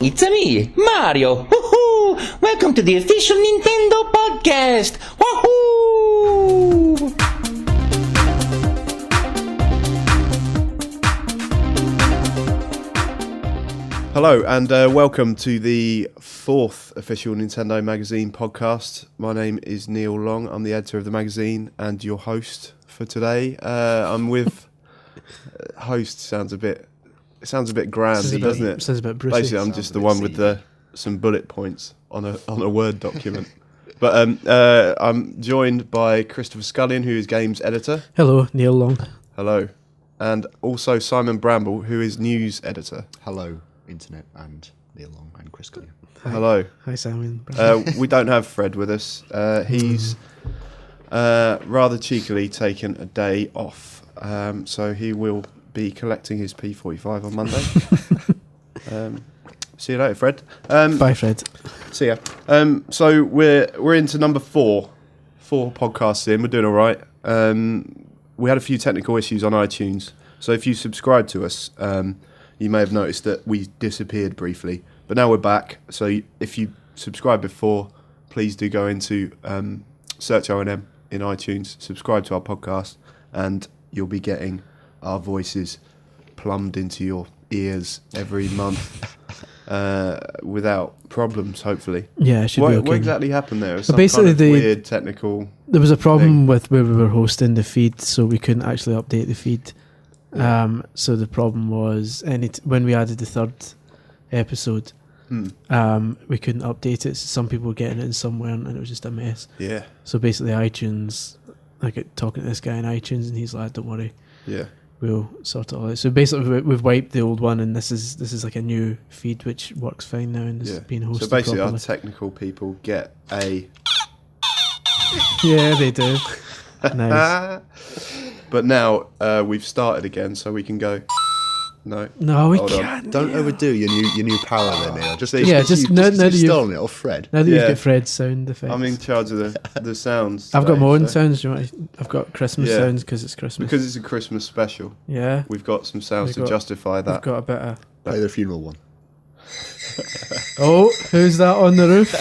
It's me, Mario. Woohoo! Welcome to the official Nintendo podcast. Woohoo! Hello and welcome to the fourth official Nintendo Magazine podcast. My name is Neil Long. I'm the editor of the magazine and your host for today. I'm with host sounds a bit grandy, doesn't it? Sounds a bit Brucey. Basically, I'm just the one with some bullet points on a Word document. But I'm joined by Christopher Scullion, who is games editor. Hello, Neil Long. Hello, and also Simon Bramble, who is news editor. Hello, Internet, and Neil Long and Chris Scullion. Hello. Hi, Simon. We don't have Fred with us. He's rather cheekily taken a day off, so he will be collecting his P45 on Monday. See you later, Fred. Bye, Fred. See ya. So we're into number four podcasts in. We're doing all right. We had a few technical issues on iTunes, so if you subscribe to us, you may have noticed that we disappeared briefly, but now we're back. So if you subscribed before, please do go into search O&M in iTunes, subscribe to our podcast, and you'll be getting our voices plumbed into your ears every month without problems, hopefully. Yeah, it should be okay. What exactly happened there? So basically, kind of weird technical. There was a problem thing with where we were hosting the feed, so we couldn't actually update the feed. Yeah. So the problem was, when we added the third episode, we couldn't update it. So some people were getting it and some weren't, and it was just a mess. Yeah. So basically, iTunes, I got talking to this guy in iTunes, and he's like, "Don't worry. Yeah. We'll sort it all out." So basically, we've wiped the old one, and this is like a new feed which works fine now and is being hosted. So basically, properly. our technical people get a. Yeah, they do. Nice. But now we've started again, so we can go. No, we can't. Don't overdo your new power there, Neil. Just now that you've stolen it off Fred. Now that you've got Fred's sound effects. I'm in charge of the sounds. I've got my own sounds. I've got Christmas sounds because it's Christmas. Because it's a Christmas special. Yeah. We've got some sounds to justify that. We've got a bit of... Play the funeral one. Oh, who's that on the roof?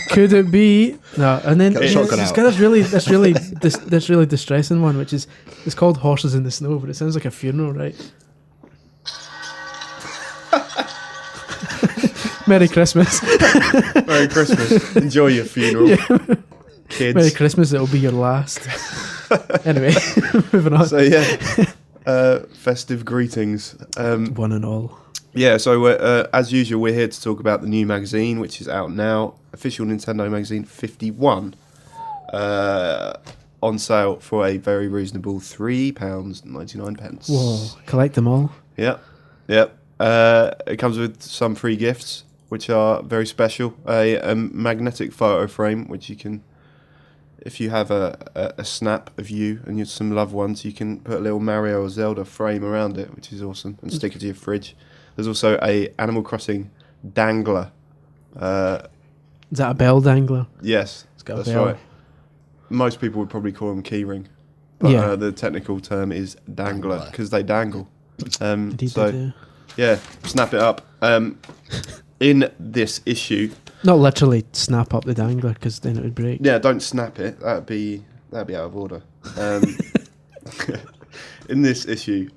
Could it be? No, and then it's got this really distressing one, which is it's called Horses in the Snow, but it sounds like a funeral, right? Merry Christmas. Merry Christmas. Enjoy your funeral, kids. Merry Christmas. It'll be your last. Anyway, moving on. So festive greetings, one and all. Yeah, so as usual, we're here to talk about the new magazine, which is out now. Official Nintendo Magazine 51, on sale for a very reasonable £3.99. Whoa, collect them all. Yep. It comes with some free gifts, which are very special. A magnetic photo frame, which you can, if you have a snap of you and some loved ones, you can put a little Mario or Zelda frame around it, which is awesome, and stick it to your fridge. There's also a Animal Crossing dangler. Is that a bell dangler? Yes, that's right. Most people would probably call them keyring, but the technical term is dangler because they dangle. Indeed so, they do. Yeah, snap it up. In this issue, not literally snap up the dangler because then it would break. Yeah, don't snap it. That'd be out of order. In this issue,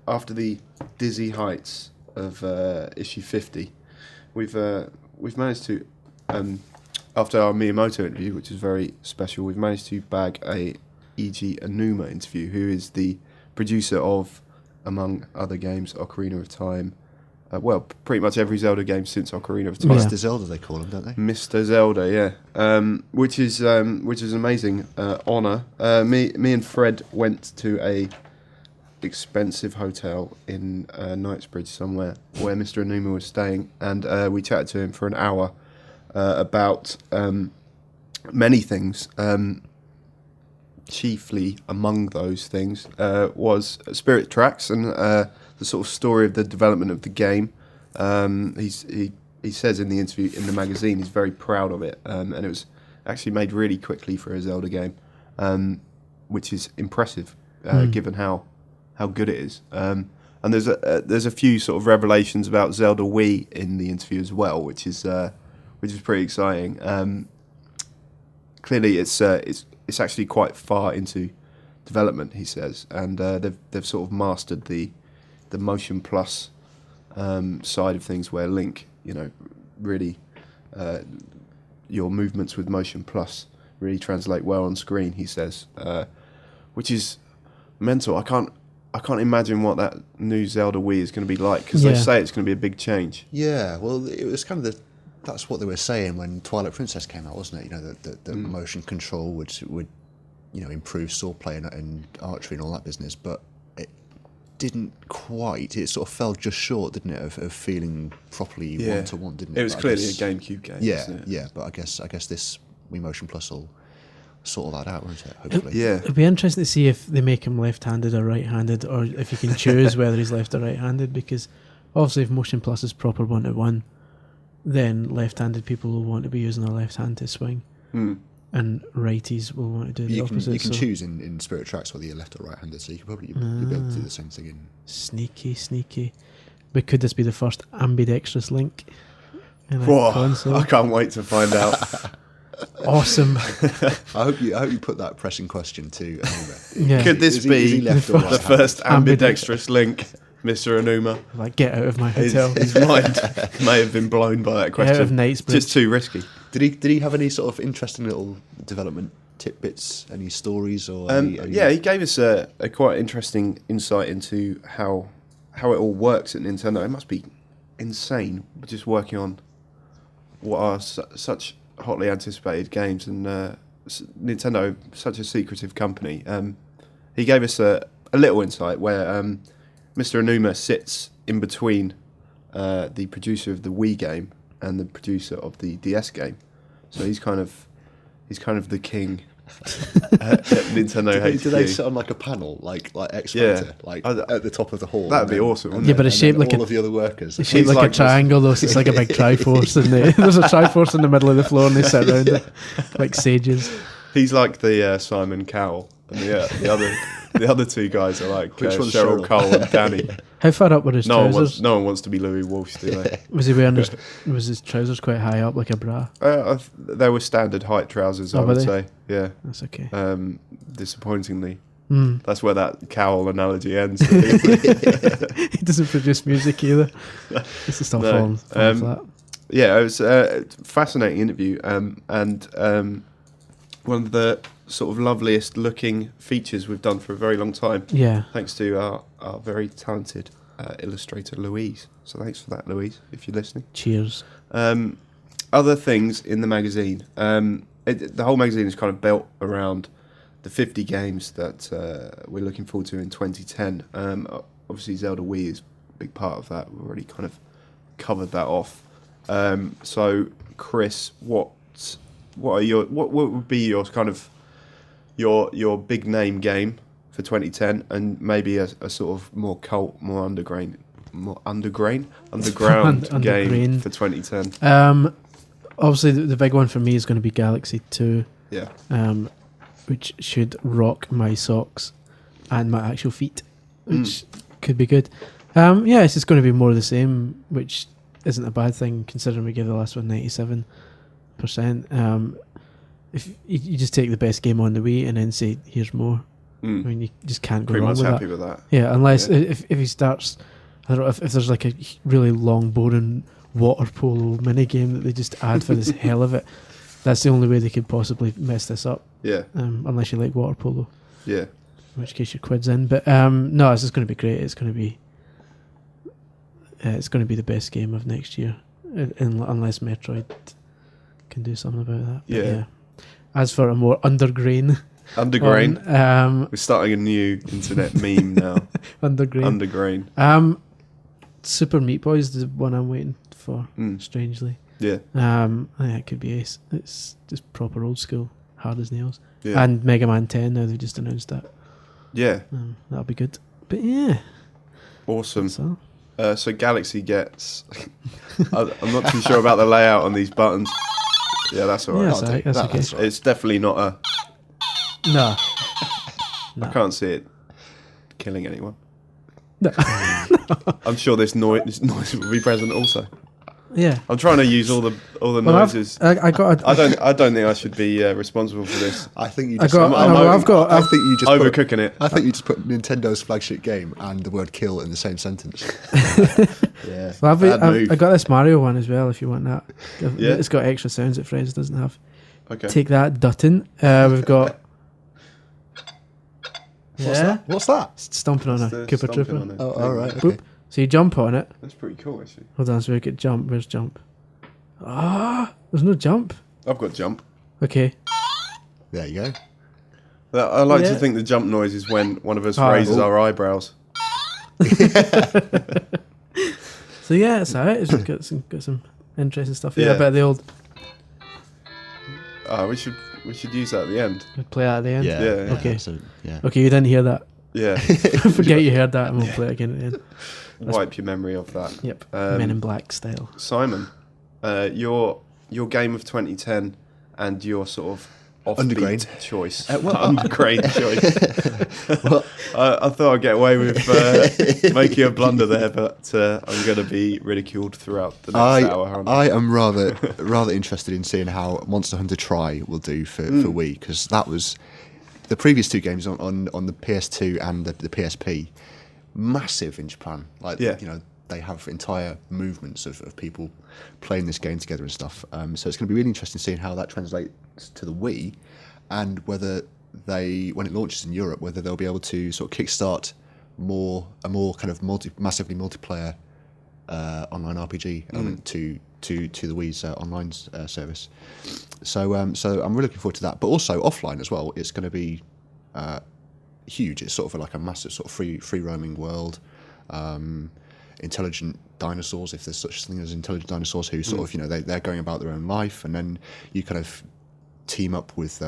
after the dizzy heights of issue 50, we've managed to, after our Miyamoto interview, which is very special, we've managed to bag a Eiji Aonuma interview, who is the producer of, among other games, Ocarina of Time. Pretty much every Zelda game since Ocarina of Time. Mr. Zelda, they call him, don't they? Mr. Zelda, yeah. Which is an amazing honour. Me and Fred went to a expensive hotel in Knightsbridge somewhere where Mr. Aonuma was staying, and we chatted to him for an hour about many things. Chiefly among those things was Spirit Tracks and the sort of story of the development of the game. He says in the interview in the magazine he's very proud of it, and it was actually made really quickly for a Zelda game, which is impressive given how good it is. And there's a few sort of revelations about Zelda Wii in the interview as well, which is pretty exciting. Clearly, it's actually quite far into development, he says, and they've sort of mastered the Motion Plus side of things, where Link, really your movements with Motion Plus really translate well on screen, he says, which is mental. I can't imagine what that new Zelda Wii is going to be like, because they say it's going to be a big change. Yeah, well, it was kind of that's what they were saying when Twilight Princess came out, wasn't it? The motion control would improve sword play and archery and all that business, but it didn't quite. It sort of fell just short, didn't it, of feeling properly one-to-one, didn't it? It was clearly a GameCube game. Yeah, but I guess this Wii Motion Plus will sort all that out, won't it? Hopefully. It'd be interesting to see if they make him left-handed or right-handed, or if you can choose whether he's left or right-handed, because obviously if Motion Plus is proper one-to-one, then left-handed people will want to be using their left hand to swing, and righties will want to do the opposite. You can choose in Spirit Tracks whether you're left or right-handed, so you could probably you'll be able to do the same thing in... Sneaky. But could this be the first ambidextrous Link in a Whoa, console? I can't wait to find out. Awesome. I hope you put that pressing question to Anuma. Yeah. Could this be the first ambidextrous Link, Mr. Anuma? Like, get out of my hotel. His mind may have been blown by that question. Out of Knightsbridge. Just too risky. Did he have any sort of interesting little development tidbits, any stories or any... Yeah, he gave us a quite interesting insight into how it all works at Nintendo. It must be insane just working on what are such hotly anticipated games, and Nintendo, such a secretive company. He gave us a little insight where Mr. Anuma sits in between the producer of the Wii game and the producer of the DS game, so he's kind of the king at Nintendo HQ. Do they sit on like a panel, like X Factor, at the top of the hall? That'd be awesome, wouldn't Yeah, it? but it's shaped like all of the other workers. It's shaped like a triangle, though, so it's like a big Triforce, and there's a Triforce in the middle of the floor, and they sit around it like sages. He's like the Simon Cowell, and the other two guys are like Which one's Cheryl Cheryl? Cole and Danny. How far up were his trousers? No one wants to be Louis Walsh, do they? Was he wearing was his trousers quite high up, like a bra? They were standard height trousers, I were would they? say. Yeah. That's okay. Disappointingly. That's where that Cowell analogy ends. He doesn't produce music either. It's just all falling flat. Yeah, it was a fascinating interview, and one of the sort of loveliest looking features we've done for a very long time. Yeah. Thanks to our very talented illustrator, Louise. So thanks for that, Louise, if you're listening. Cheers. Other things in the magazine. The whole magazine is kind of built around the 50 games that we're looking forward to in 2010. Obviously, Zelda Wii is a big part of that. We've already kind of covered that off. So, Chris, what would be your kind of your big name game for 2010, and maybe a sort of more cult, more underground game for 2010? Obviously, the big one for me is going to be Galaxy 2. Yeah. Which should rock my socks and my actual feet, which could be good. It's just going to be more of the same, which isn't a bad thing considering we gave the last one 97%. If you just take the best game on the Wii and then say, here's more, I mean, you just can't go Pretty wrong much with happy that. with that. Yeah, unless if he starts, I don't know, if there's like a really long, boring water polo mini game that they just add for the hell of it. That's the only way they could possibly mess this up. Yeah. Unless you like water polo. Yeah. In which case your quid's in. But no, it's just going to be great. It's going to be the best game of next year, unless Metroid can do something about that. But Yeah. As for a more undergrain. We're starting a new internet meme now. Undergrain. Super Meat Boy is the one I'm waiting for. Strangely. Yeah. I think it could be ace. It's just proper old school, hard as nails. Yeah. And Mega Man 10 now they've just announced that. Yeah. That'll be good. But yeah. Awesome. So Galaxy gets... I'm not too sure about the layout on these buttons. Yeah, that's all right. Yeah, that's okay. That's right. It's definitely not a... No. I can't see it killing anyone. I'm sure this noise will be present also. Yeah. I'm trying to use all the noises. I got. I don't think I should be responsible for this. I think you I just. got. I think you just overcooking it. I think you just put Nintendo's flagship game and the word "kill" in the same sentence. Yeah. Well, Bad move. I got this Mario one as well. If you want that, Yeah. It's got extra sounds that Fred's doesn't have. Okay. Take that, Dutton. We've got. What's that? Stomping on a The Cooper stomping Trooper. on it. Oh, all right. Boop. Okay. So you jump on it. That's pretty cool, actually. Hold on, so we get jump. Where's jump? There's no jump. I've got jump. Okay. There you go. I like Yeah. to think the jump noise is when one of us Oh. raises our eyebrows. So yeah, it's alright. It's got some interesting stuff. Yeah, Yeah. about the old. We should use that at the end. We'll play that at the end. Yeah. Okay. So, yeah. Okay, you didn't hear that. Yeah. Forget you heard that, and we'll play it again at the end. Wipe your memory of that. Yep. Men in Black style. Simon, your game of 2010 and your sort of offbeat Undergrain. choice. Undergrain choice. Well, I thought I'd get away with making a blunder there, but I'm going to be ridiculed throughout the next hour. Aren't I? I am rather interested in seeing how Monster Hunter Tri will do for Wii, because that was the previous two games on the PS2 and the PSP. Massive in Japan, they have entire movements of people playing this game together and stuff. So it's going to be really interesting seeing how that translates to the Wii, and whether when it launches in Europe, whether they'll be able to sort of kickstart a more kind of massively multiplayer online RPG element to the Wii's online service. So I'm really looking forward to that. But also offline as well, it's going to be huge. It's sort of like a massive sort of free roaming world. Intelligent dinosaurs, if there's such a thing as intelligent dinosaurs, who sort of they're going about their own life, and then you kind of team up with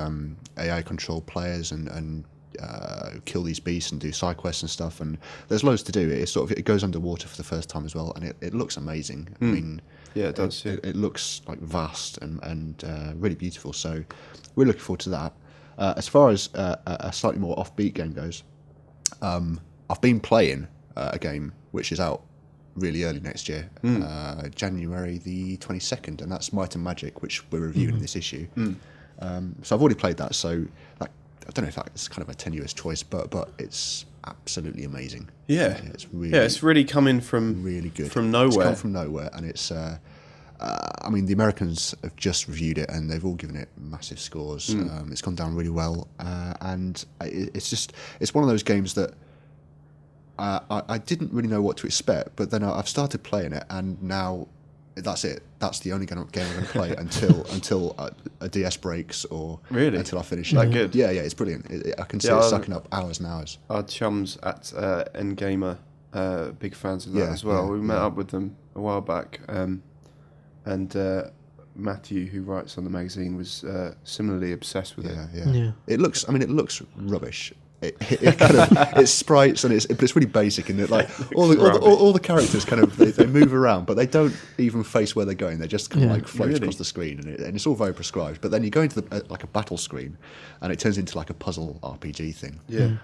AI controlled players and kill these beasts and do side quests and stuff. And there's loads to do. It goes underwater for the first time as well, and it looks amazing. I mean, yeah, it does. It looks like vast and really beautiful. So we're looking forward to that. As far as a slightly more offbeat game goes, I've been playing a game which is out really early next year, January the 22nd, and that's Might and Magic, which we're reviewing in this issue. So I've already played that, so I don't know if that's kind of a tenuous choice, but it's absolutely amazing. Yeah, it's really coming from really good from nowhere. It's come from nowhere, and it's. I mean, the Americans have just reviewed it, and they've all given it massive scores. It's gone down really well, and it's one of those games that I didn't really know what to expect, but then I've started playing it, and now that's it. That's the only game I'm going to play until a DS breaks, or really until I finish that it. good. Yeah, it's brilliant. I can see it sucking up hours and hours. Our chums at Endgamer, big fans of that as well. We met up with them a while back, and Matthew, who writes on the magazine, was similarly obsessed with it. Yeah. It looks rubbish. It's sprites, and but it's really basic in that, like all the characters kind of they move around, but they don't even face where they're going. They just kind of like float across the screen, and it's all very prescribed. But then you go into like a battle screen, and it turns into like a puzzle RPG thing. Yeah.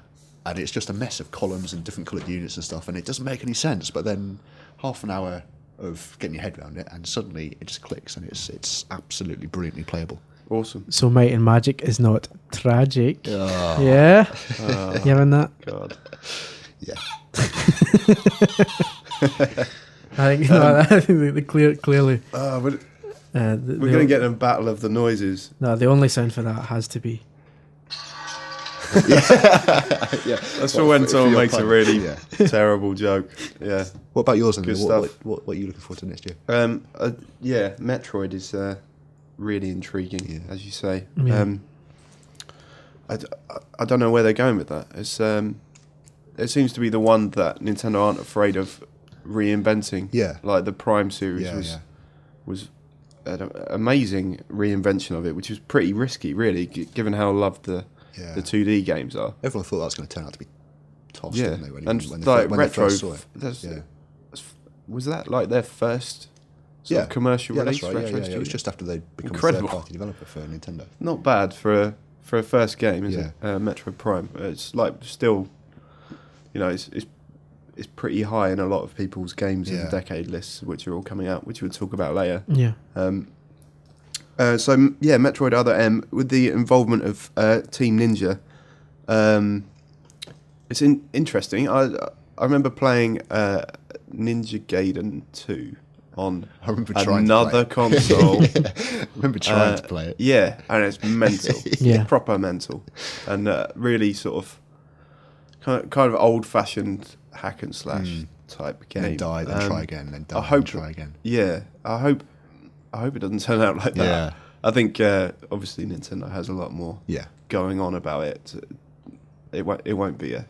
And it's just a mess of columns and different coloured units and stuff, and it doesn't make any sense. But then half an hour of getting your head around it, and suddenly it just clicks, and it's absolutely brilliantly playable. Awesome. So Might and Magic is not tragic. Oh. Yeah. You having that? God. Yeah. I think they clearly. We're going to get in a battle of the noises. No, the only sound for that has to be. Yeah. That's for when someone makes a really terrible joke. Yeah. What about yours? And Good what, stuff. what are you looking forward to next year? Metroid is really intriguing, as you say. Yeah. I don't know where they're going with that. It's it seems to be the one that Nintendo aren't afraid of reinventing. Yeah. Like the Prime series was an amazing reinvention of it, which was pretty risky, really, given how loved the 2D games are. Everyone thought that was going to turn out to be tossed, Yeah, didn't they? When Retro, they first saw it. was that like their first sort of commercial release? That's right. Retro It was Studio? just after they'd become Incredible. a third-party developer for Nintendo. Not bad for a first game, is Yeah. it? Metroid Prime. It's like still, it's is pretty high in a lot of people's games in Yeah. the decade lists, which are all coming out, which we'll talk about later. Yeah. Metroid Other M with the involvement of Team Ninja. It's interesting. I remember playing Ninja Gaiden 2 on I remember trying to play another it. console. I remember trying to play it. Yeah, and it's mental. Yeah. Proper mental. And really sort of kind of old-fashioned hack and slash type game. Then die, then try again, then die, I hope, then try again. Yeah, I hope it doesn't turn out like that. Yeah. I think obviously Nintendo has a lot more Yeah. going on about it. It won't be a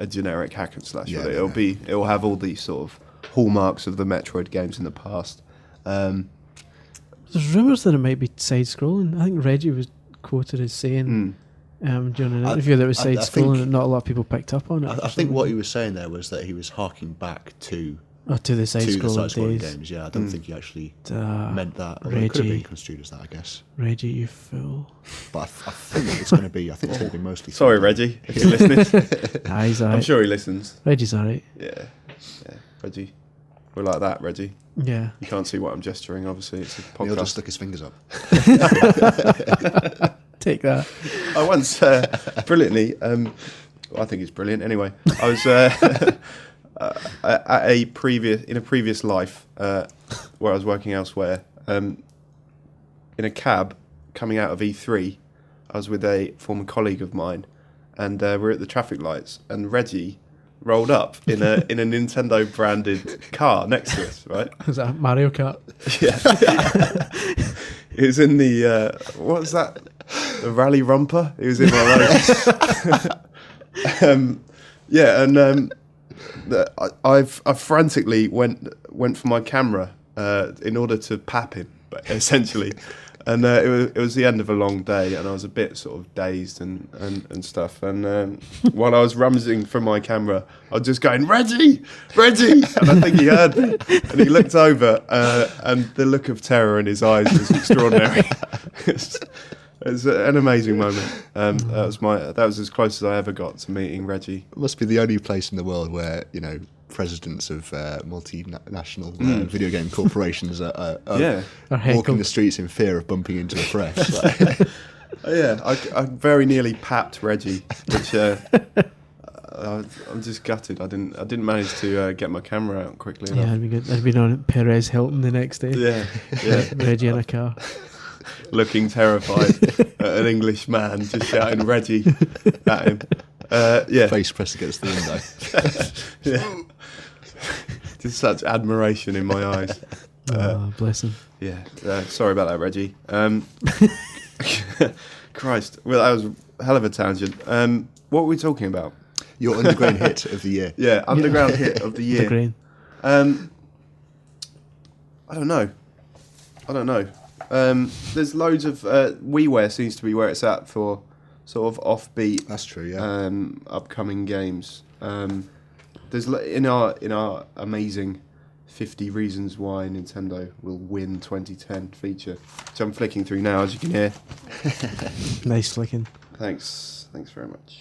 generic hack and slash. Yeah, will it? no, It will have all these sort of hallmarks of the Metroid games in the past. There's rumours that it might be side-scrolling. I think Reggie was quoted as saying during an interview that it was I side-scrolling, think- and not a lot of people picked up on it. I think what he was saying there was that he was harking back to to the the side-scrolling side-scrolling days. games. Yeah, I don't think he actually Uh, meant that. Although it could have Reggie. been construed as that, I guess. Reggie, you fool. But I think it's going to be. I think it's going to be mostly. Sorry, Reggie, if you're listening. Ah, he's alright. I'm sure he listens. Reggie's alright. Yeah, Reggie. We're like that, Reggie. Yeah. You can't see what I'm gesturing. Obviously, it's a He'll just podcast. stick his fingers up. Take that. I once brilliantly. I think it's brilliant. Anyway, I was at a previous life where I was working elsewhere. In a cab coming out of E3, I was with a former colleague of mine, and we're at the traffic lights, and Reggie rolled up in a Nintendo branded car next to us. Right? Is that Mario Kart? Yeah. It was in the what was that? The Rally Rumper. It was in one of those. I frantically went for my camera in order to pap him, but essentially, and it was the end of a long day, and I was a bit sort of dazed and stuff. And while I was rummaging for my camera, I was just going, Reggie, and I think he heard me, and he looked over, and the look of terror in his eyes was extraordinary. It's an amazing moment. That was as close as I ever got to meeting Reggie. It must be the only place in the world where presidents of multinational video game corporations are Are walking heckled. the streets in fear of bumping into a press. Yeah, I very nearly papped Reggie, which I'm just gutted. I didn't manage to get my camera out quickly Yeah, enough. that'd be good. I'd been on Perez Hilton the next day. Yeah. Reggie in a car. Looking terrified at an English man just shouting Reggie at him. Yeah. Face pressed against the window. Yeah. Just such admiration in my eyes. Oh, bless him. Yeah. Sorry about that, Reggie. Christ. Well, that was a hell of a tangent. What were we talking about? Your underground hit of the year. Yeah, underground hit of the The year. grain. I don't know. There's loads of WiiWare seems to be where it's at for sort of offbeat. That's true. Yeah. Upcoming games. There's in our amazing 50 reasons why Nintendo will win 2010 feature, which I'm flicking through now, as you can hear. Nice flicking. Thanks very much.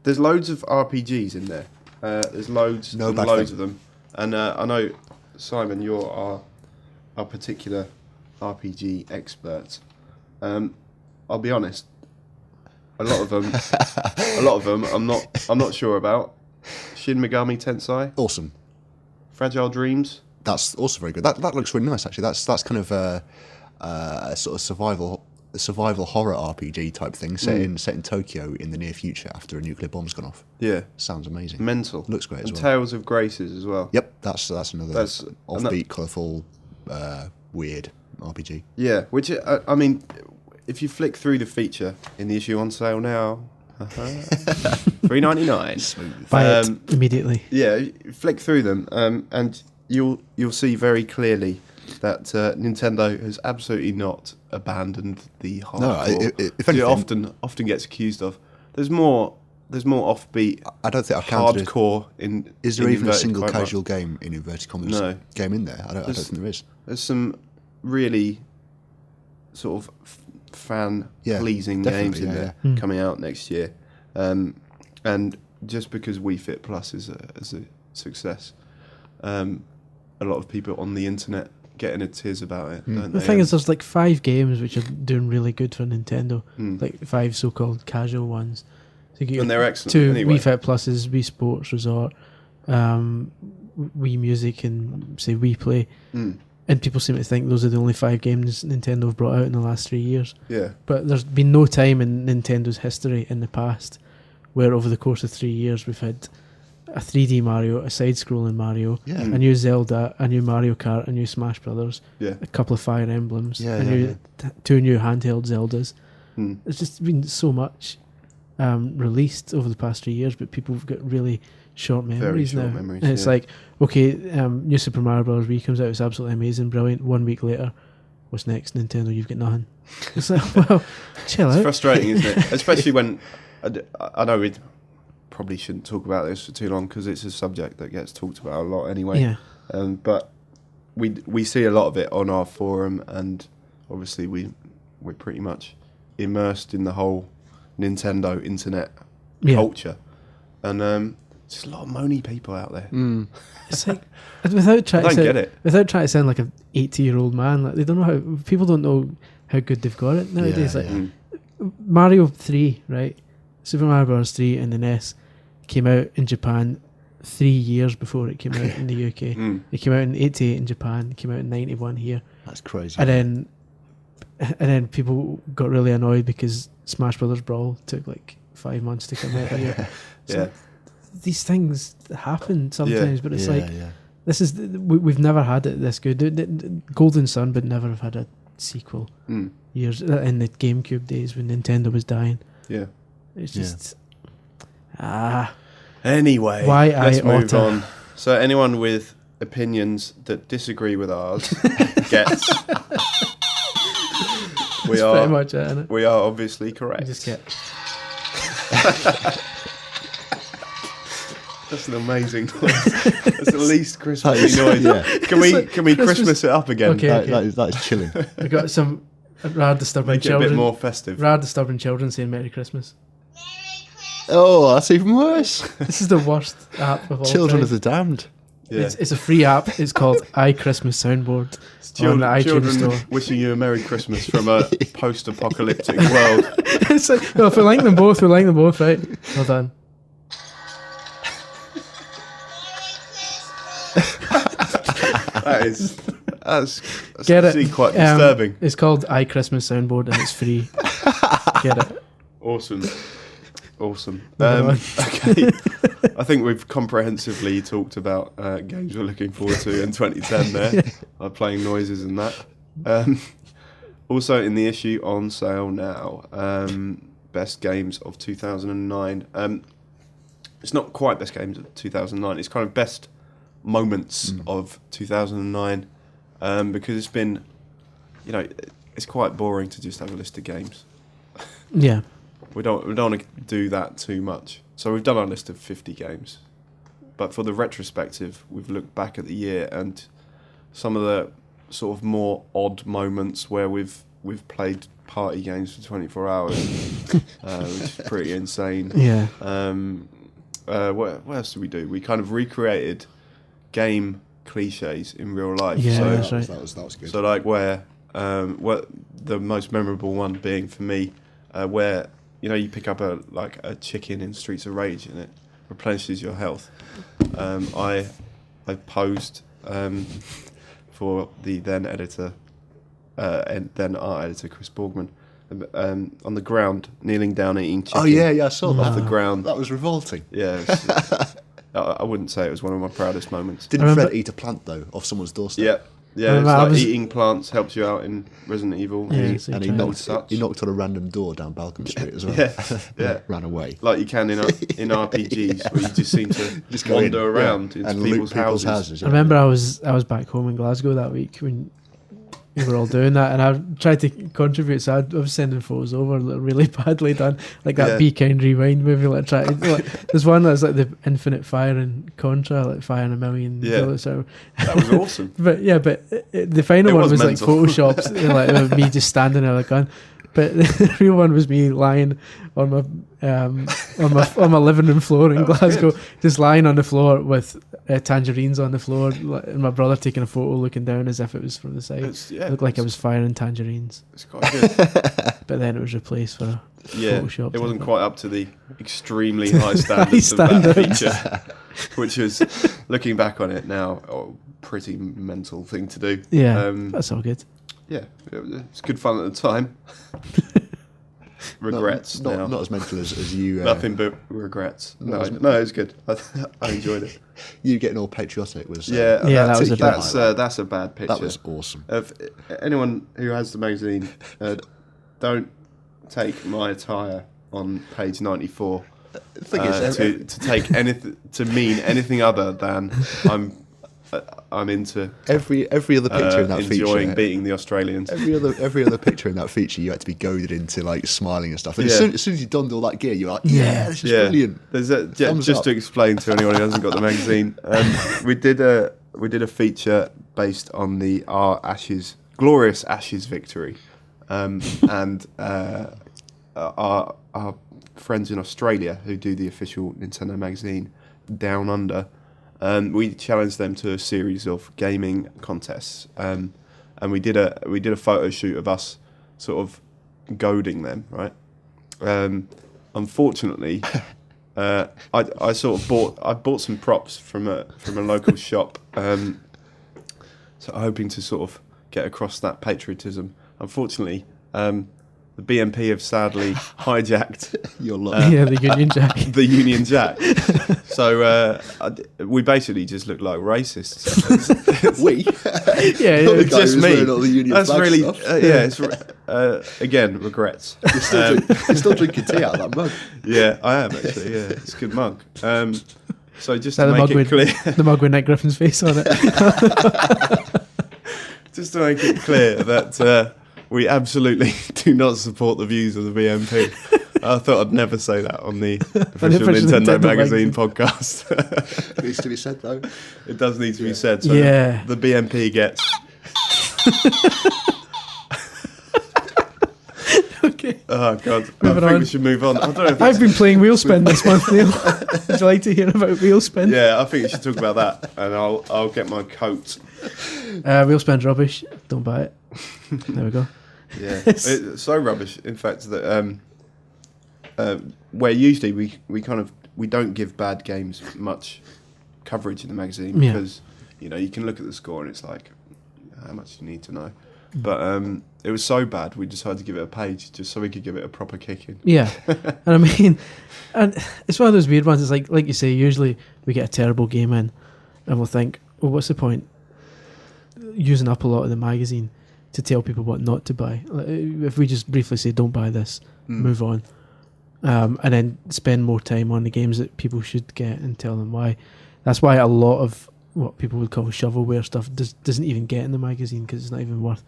There's loads of RPGs in there. There's loads No and bad loads thing. of them, and I know Simon, you're our particular RPG expert. I'll be honest. A lot of them, I'm not sure about. Shin Megami Tensei, Awesome. Fragile Dreams. That's also very good. That looks really nice. Actually, that's kind of a sort of survival horror RPG type thing set in Tokyo in the near future after a nuclear bomb's gone off. Yeah, Sounds amazing. mental. Looks great as and well. Tales of Graces as well. Yep, that's another That's- offbeat, colourful, weird RPG. Yeah, which I mean, if you flick through the feature in the issue on sale now, $3.99. Smooth. Buy it immediately. Yeah, you flick through them, and you'll see very clearly that Nintendo has absolutely not abandoned the hardcore. if anything- it often gets accused of. There's more offbeat, I don't think I've counted. hardcore in. Is there in even a inverted single commas. casual game in inverted commas No. game in there? I don't think there is. There's some really sort of fan Yeah, pleasing games definitely, in yeah, there coming out next year, and just because Wii Fit Plus is a success, a lot of people on the internet get in a tears about it, don't they? The thing is, there's like 5 games which are doing really good for Nintendo, like 5 so-called casual ones. So and they're excellent. 2 anyway. Wii Fit Pluses, Wii Sports Resort, Wii Music, and say Wii Play. And people seem to think those are the only 5 games Nintendo have brought out in the last 3 years. Yeah. But there's been no time in Nintendo's history in the past where over the course of 3 years we've had a 3D Mario, a side-scrolling Mario, a new Zelda, a new Mario Kart, a new Smash Brothers, a couple of Fire Emblems, 2 new handheld Zeldas. There's just been so much released over the past 3 years, but people have got really short memories now. And it's like, okay, new Super Mario Bros. Wii comes out, it's absolutely amazing, brilliant. 1 week later, what's next, Nintendo? You've got nothing. It's like, well, chill out. It's frustrating, isn't it? Especially when I know we probably shouldn't talk about this for too long because it's a subject that gets talked about a lot anyway. Yeah. But we see a lot of it on our forum, and obviously we're pretty much immersed in the whole Nintendo internet culture, and there's a lot of moany people out there. It's like without trying I don't get it. Without trying to sound like an 80-year-old man, like they don't know how people don't know how good they've got it nowadays. Mario 3, right? Super Mario Bros. 3 and the NES came out in Japan 3 years before it came out in the UK. It came out in 88 in Japan, it came out in 91 here. That's crazy. And then people got really annoyed because Smash Brothers Brawl took like 5 months to come out here. So these things happen sometimes, but it's this is we've never had it this good. The Golden Sun would never have had a sequel years in the GameCube days when Nintendo was dying. Yeah. It's just Anyway, let's move on. So anyone with opinions that disagree with ours gets. We are pretty much it, isn't it? We are obviously correct. You just get. That's an amazing noise. That's the least Christmassy noise. Can we Christmas it up again? Okay. That is chilling. We got some rather disturbing Make it children. a bit more festive. Rather disturbing children saying Merry Christmas. Oh, that's even worse. This is the worst app of all Children time. of the damned. Yeah. It's a free app. It's called iChristmas Soundboard on the iTunes children store. wishing you a Merry Christmas from a post-apocalyptic world. It's like, well, if we like them both, right? Well done. That's Get actually it? quite disturbing. It's called iChristmas Soundboard and it's free. Get it? Awesome. Moving on. Okay. I think we've comprehensively talked about games we're looking forward to in 2010 there. Playing noises and that. Also in the issue on sale now, best games of 2009. It's not quite best games of 2009. It's kind of best moments of 2009 because it's been, it's quite boring to just have a list of games. Yeah. We don't want to do that too much. So we've done our list of 50 games. But for the retrospective, we've looked back at the year and some of the sort of more odd moments where we've played party games for 24 hours, which is pretty insane. Yeah. What else did we do? We kind of recreated game cliches in real life. Yeah, so, that's right. That was good. So like where the most memorable one being for me, where you pick up a chicken in Streets of Rage and it replenishes your health. I posed for the then editor and then art editor Chris Borgman on the ground, kneeling down eating chicken. Oh yeah, I saw that. Off the ground. That was revolting. Yeah. I wouldn't say it was one of my proudest moments. Didn't Fred eat a plant though off someone's doorstep? Yeah, it's like eating plants helps you out in Resident Evil. Yeah, And he knocked on a random door down Balcombe Street as well. Yeah. Ran away. Like you can in RPGs where you just seem to Just go wander in, around into and people's loot houses. I remember I was back home in Glasgow that week when we were all doing that, and I tried to contribute. So I was sending photos over really badly done, like that Be Kind Rewind movie. There's one that's like the Infinite Fire in Contra, like firing a million bullets. So that was awesome. but the final one was mental. like photoshops, like with me just standing there like going, But the real one was me lying on my living room floor in Glasgow, just lying on the floor with tangerines on the floor, and my brother taking a photo, looking down as if it was from the side. It looked like I was firing tangerines. It's quite good. But then it was replaced for Photoshop. It wasn't quite up to the extremely high standards of that feature, which is, looking back on it now, a pretty mental thing to do. Yeah, that's all good. Yeah, it's good fun at the time. Regrets now. Not as mental as you. Nothing but regrets. No, it was good. I enjoyed it. You getting all patriotic was. That was that's a bad picture. That was awesome. If anyone who has the magazine, don't take my attire on page 94 The thing is, to take anything to mean anything other than I'm into every other picture in that enjoying feature, beating the Australians. Every other picture in that feature, you had to be goaded into like smiling and stuff. And as soon as you donned all that gear, you're like, this is brilliant. Just to explain to anyone who hasn't got the magazine, we did a feature based on our glorious Ashes victory, and our friends in Australia who do the official Nintendo magazine Down Under. We challenged them to a series of gaming contests, and we did a photo shoot of us sort of goading them, right? Unfortunately, I bought some props from a local shop, so hoping to sort of get across that patriotism. Unfortunately, the BNP have sadly hijacked your the Union Jack. The Union Jack. So we basically just look like racists. It's just me. That's really it's again regrets. You're still drinking tea out of that mug. Yeah, I am actually. Yeah, it's a good mug. So just to make it clear, the mug with Nick Griffin's face on it. Just to make it clear that we absolutely do not support the views of the BNP. I thought I'd never say that on the official Nintendo magazine podcast. It needs to be said, though. It does need to be said. So the BNP gets... Okay. Oh, God. I think we should move on. I don't know if I've been playing Wheelspin this month, Neil. Would you like to hear about Wheelspin? Yeah, I think we should talk about that. And I'll get my coat. Wheelspin's rubbish. Don't buy it. There we go. Yeah, it's so rubbish. In fact, that where usually we don't give bad games much coverage in the magazine because you can look at the score and it's like how much do you need to know. But it was so bad we decided to give it a page just so we could give it a proper kicking. Yeah, and I mean, and it's one of those weird ones. It's like you say, usually we get a terrible game in, and we'll think, well, what's the point using up a lot of the magazine to tell people what not to buy? If we just briefly say don't buy this, move on, and then spend more time on the games that people should get and tell them why. That's why a lot of what people would call shovelware stuff doesn't even get in the magazine because it's not even worth.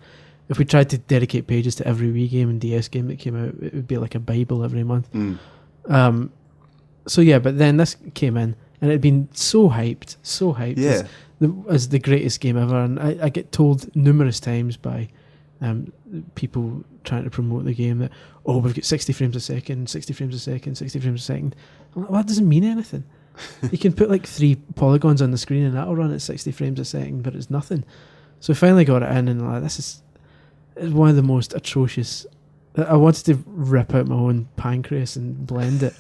If we tried to dedicate pages to every Wii game and DS game that came out, it would be like a Bible every month. But then this came in and it had been so hyped as the greatest game ever, and I get told numerous times by people trying to promote the game that, we've got 60 frames a second, 60 frames a second, 60 frames a second. I'm like, well, that doesn't mean anything. You can put like 3 polygons on the screen and that'll run at 60 frames a second, but it's nothing. So I finally got it in and like, this is one of the most atrocious. I wanted to rip out my own pancreas and blend it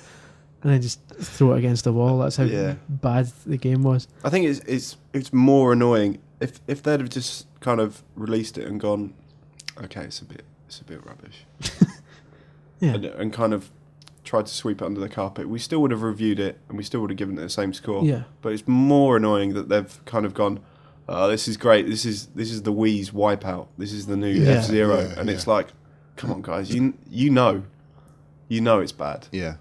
and then just throw it against the wall. That's how bad the game was. I think it's more annoying if they'd have just kind of released it and gone, okay, it's a bit rubbish. And kind of tried to sweep it under the carpet. We still would have reviewed it and we still would have given it the same score. Yeah. But it's more annoying that they've kind of gone, this is great. This is the Wii's Wipeout. This is the new F-Zero. It's like, come on, guys. You know it's bad. Yeah.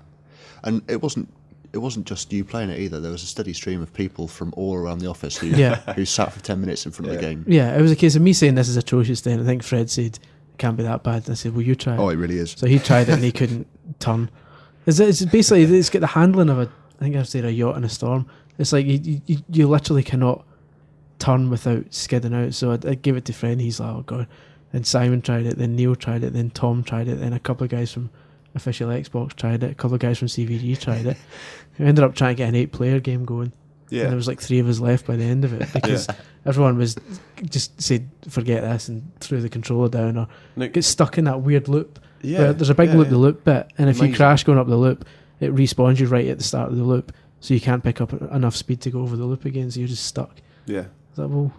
And it wasn't just you playing it either. There was a steady stream of people from all around the office who sat for 10 minutes in front of the game. Yeah, it was a case of me saying this is atrocious then. I think Fred said, it can't be that bad. And I said, well, you try it. Oh, it really is. So he tried it and he couldn't turn. It's basically, it's got the handling of I think I've said a yacht in a storm. It's like you literally cannot turn without skidding out. So I gave it to Fred and he's like, oh God, Then Simon tried it, then Neil tried it, then Tom tried it, then a couple of guys from Official Xbox tried it, a couple of guys from CVG tried it. We ended up trying to get an 8-player game going. Yeah. And there was like 3 of us left by the end of it because everyone was just said, forget this, and threw the controller down or get stuck in that weird loop. Yeah. Where there's a big loop-the-loop bit, and if Amazing. you crash going up the loop, it respawns you right at the start of the loop, so you can't pick up enough speed to go over the loop again, so you're just stuck. Yeah. Is that, well,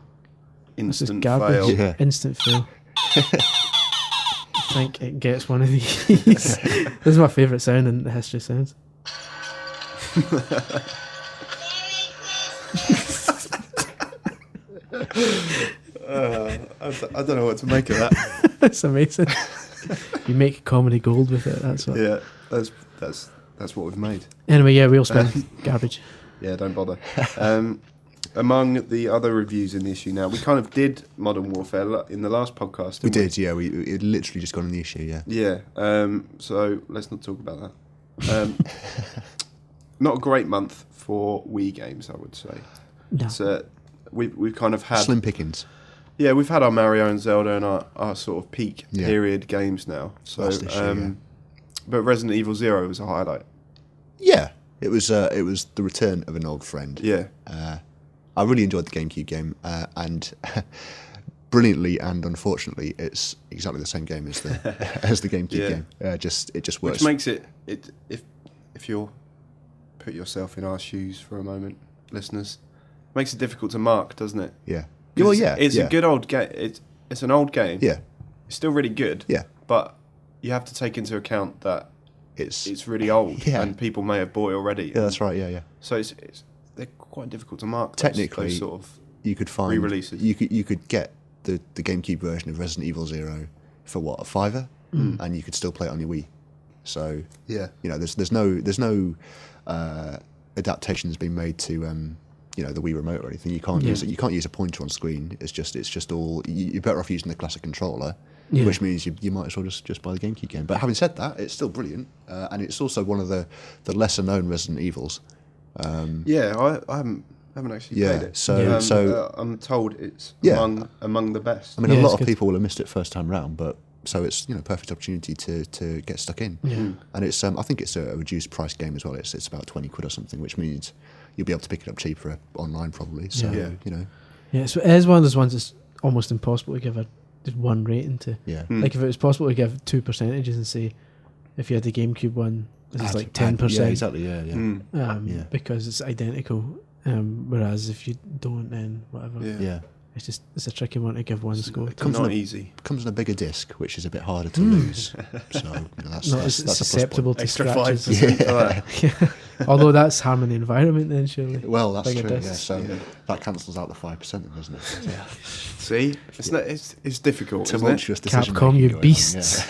this is Instant garbage. fail. Yeah. Instant fail. I think it gets one of these. This is my favourite sound in the history sounds. I don't know what to make of that. That's amazing. You make comedy gold with it. That's what. Yeah, that's what we've made. Anyway, yeah, wheel spin, garbage. Yeah, don't bother. Among the other reviews in the issue now, we kind of did Modern Warfare in the last podcast. We didn't did, yeah. We it literally just got on the issue, yeah. Yeah. So let's not talk about that. Not a great month for Wii games, I would say. No. It's, we've kind of had Slim pickings. Yeah, we've had our Mario and Zelda and our sort of peak Yeah. period games now. So, Last issue, yeah. But Resident Evil 0 was a highlight. Yeah, it was the return of an old friend. Yeah, I really enjoyed the GameCube game, and brilliantly and unfortunately, it's exactly the same game as the as the GameCube Yeah. game. It just works. which makes it if you'll put yourself in our shoes for a moment, listeners, makes it difficult to mark, doesn't it? yeah. 'Cause Well, yeah, it's yeah. a good old game. It's an old game. Yeah, It's still really good. yeah. But you have to take into account that It's it's really old Yeah. and people may have bought it already. yeah, that's right. Yeah, yeah. So they're quite difficult to mark. Technically, those sort of You could find re-releases. You could get the GameCube version of Resident Evil 0 for what, a $5, and you could still play it on your Wii. So yeah. you know, there's no adaptations being made to the Wii remote or anything. You can't use it. You can't use a pointer on screen. It's just all. You're better off using the classic controller, Yeah. which means you might as well just buy the GameCube game. But having said that, it's still brilliant, and it's also one of the lesser known Resident Evils. Yeah, I haven't actually Yeah, played it. so- I'm told it's Yeah. among the best. I mean, Yeah, a it's lot of good. people will have missed it first time round, but so it's perfect opportunity to get stuck in. Yeah. And it's I think it's a reduced price game as well. It's about £20 or something, which means you'll be able to pick it up cheaper online probably. So Yeah. Yeah, so it is one of those ones that's almost impossible to give just one rating to. yeah. Like if it was possible to give 2 percentages and say, if you had the GameCube one, this is like 10%. Yeah, exactly. Yeah, yeah. Yeah. Because it's identical. Whereas if you don't, then whatever. Yeah. Yeah. It's a tricky one to give one score. It's Comes not on a- easy. Comes on a bigger disc, which is a bit harder to lose. So that's Not that's, as that's susceptible to Extra scratches. 5% for that. Yeah. Although that's harming the environment then, surely. Well, that's Bigger true. Yeah, discs. so that cancels out the 5%, then, doesn't it? So, See, it's difficult, isn't it? tumultuous decision. Capcom, you beasts.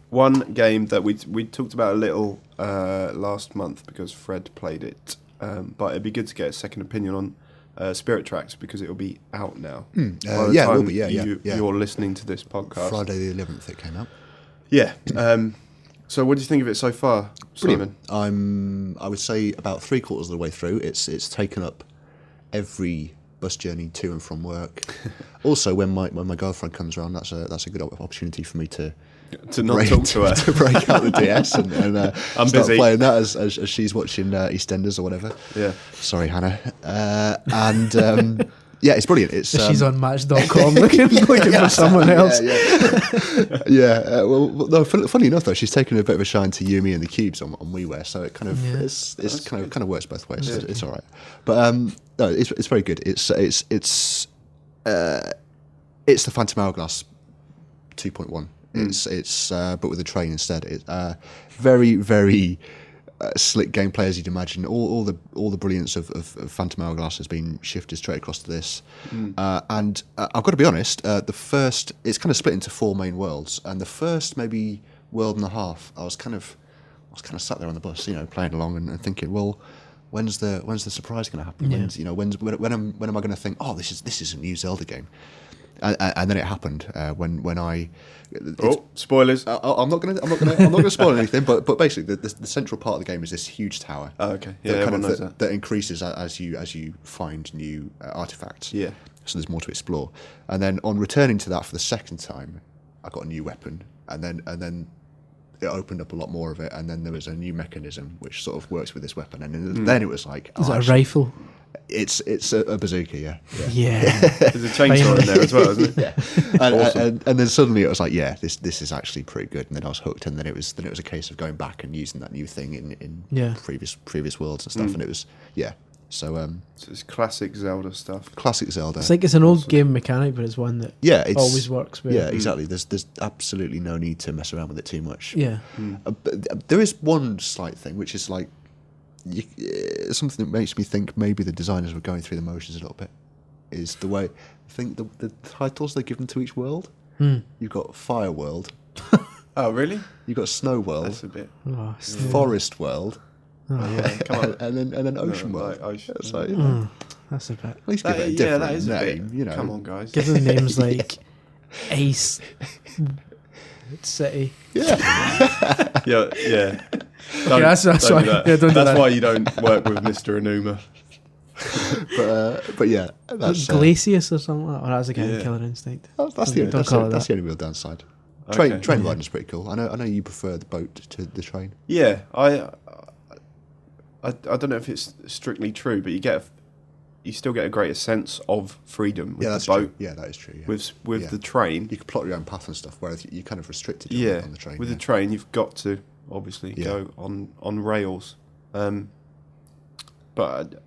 One game that we talked about a little last month because Fred played it, but it'd be good to get a second opinion on Spirit Tracks because it'll be out now. By the yeah, it will time be. Yeah, yeah. You're listening to this podcast. Friday the 11th it came out. Yeah. So what do you think of it so far, Simon? Brilliant. I would say about 3/4 of the way through. It's taken up every bus journey to and from work. Also, when my girlfriend comes around, that's a good opportunity for me to not talk to her. to break out the DS and I'm start busy. playing that as she's watching EastEnders or whatever. Yeah. Sorry, Hannah. Yeah, it's brilliant. It's She's on Match.com looking for someone else. Yeah. Well, no. Funny enough, though, she's taken a bit of a shine to Yumi and the Cubes on WiiWare, so it kind of it's kind of works both ways. Yeah. It's all right, but no, it's very good. It's the Phantom Hourglass 2.1. It's but with a train instead. It's very very slick gameplay, as you'd imagine. All the brilliance of Phantom Hourglass has been shifted straight across to this. And I've got to be honest, it's kind of split into 4 main worlds, and the first maybe world and a half, I was kind of sat there on the bus, playing along and thinking, well, when's the surprise going to happen? Yeah. When am I going to think, oh, this is a new Zelda game? And then it happened when I. Spoilers. I'm not gonna spoil anything, but basically the central part of the game is this huge tower. Oh, okay. Yeah, that everyone knows that. that increases as you find new artifacts. Yeah. So there's more to explore. And then on returning to that for the second time, I got a new weapon, and then it opened up a lot more of it, and then there was a new mechanism which sort of works with this weapon, and then it was like, Is it a rifle? It's a bazooka, yeah. There's a chainsaw in there as well, isn't it? Yeah. Awesome. And then suddenly it was like, yeah, this is actually pretty good. And then I was hooked. And then it was a case of going back and using that new thing in previous worlds and stuff. And it was So it's classic Zelda stuff. Classic Zelda. It's like it's an old game mechanic, but it's one that it's always works. Well. Yeah, exactly. There's absolutely no need to mess around with it too much. Yeah. But there is one slight thing, which is like something that makes me think maybe the designers were going through the motions a little bit. Is the way I think the titles they give them to each world. You've got Fire World. Oh, really? You've got Snow World. That's a bit. Forest World. Oh, yeah, come on. and then Ocean World. Like ocean. It's like, that's a bit. at least give it a different that is name. a bit. You know, Come on, guys. Give them names like Ace City. Yeah. Okay, that's why. Do that. Yeah, don't do That's that. why you don't work with Mr. Enuma. but yeah, that's Glacius or something like that. Or that's again Yeah. Killer Instinct. that's the Don't call it that's that. the only real downside. Okay. Train riding is pretty cool. I know you prefer the boat to the train. Yeah, I don't know if it's strictly true, but you still get a greater sense of freedom with that's the boat. true. Yeah, that is true. Yeah. With the train, You can plot your own path and stuff, whereas you're kind of restricted yeah, on the train. with yeah. the train, you've got to obviously Yeah. go on rails. But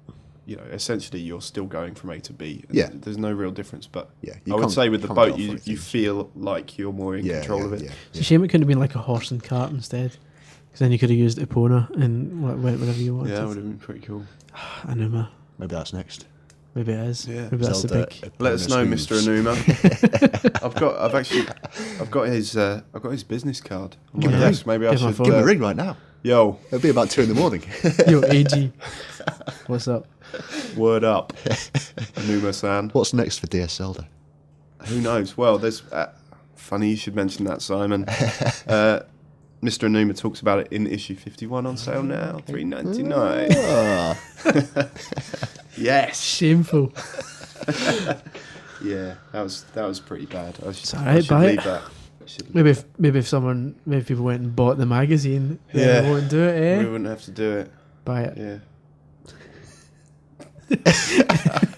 essentially, you're still going from A to B. Yeah. There's no real difference. But Yeah, I you would can't- say with the can't get boat, off you anything. feel like you're more in control of it. Yeah, It's a shame it couldn't have been like a horse and cart instead. Because then you could have used Epona and went wherever you wanted. Yeah, that would have been pretty cool. Enuma. Maybe that's next. Maybe it is. Yeah. Maybe that's the Zelda, big. Let us know, Epona's Mr. hooves. Enuma. I've got his business card on Give my him a desk. ring. Maybe I Give him a should. phone. Give him a ring right now. Yo, It'll be about 2 a.m. Yo, AG. What's up? word up, Enuma-san. What's next for DS Zelda? Who knows? Well, there's funny you should mention that, Simon. Mr. Enuma talks about it in issue 51 on sale now, $3.99. Yes. Shameful. Yeah, that was pretty bad. I should, alright, I should buy leave it. that. I should leave Maybe if people went and bought the magazine, Yeah. then they won't do it, that. We eh? wouldn't have to do it. Buy it. Yeah.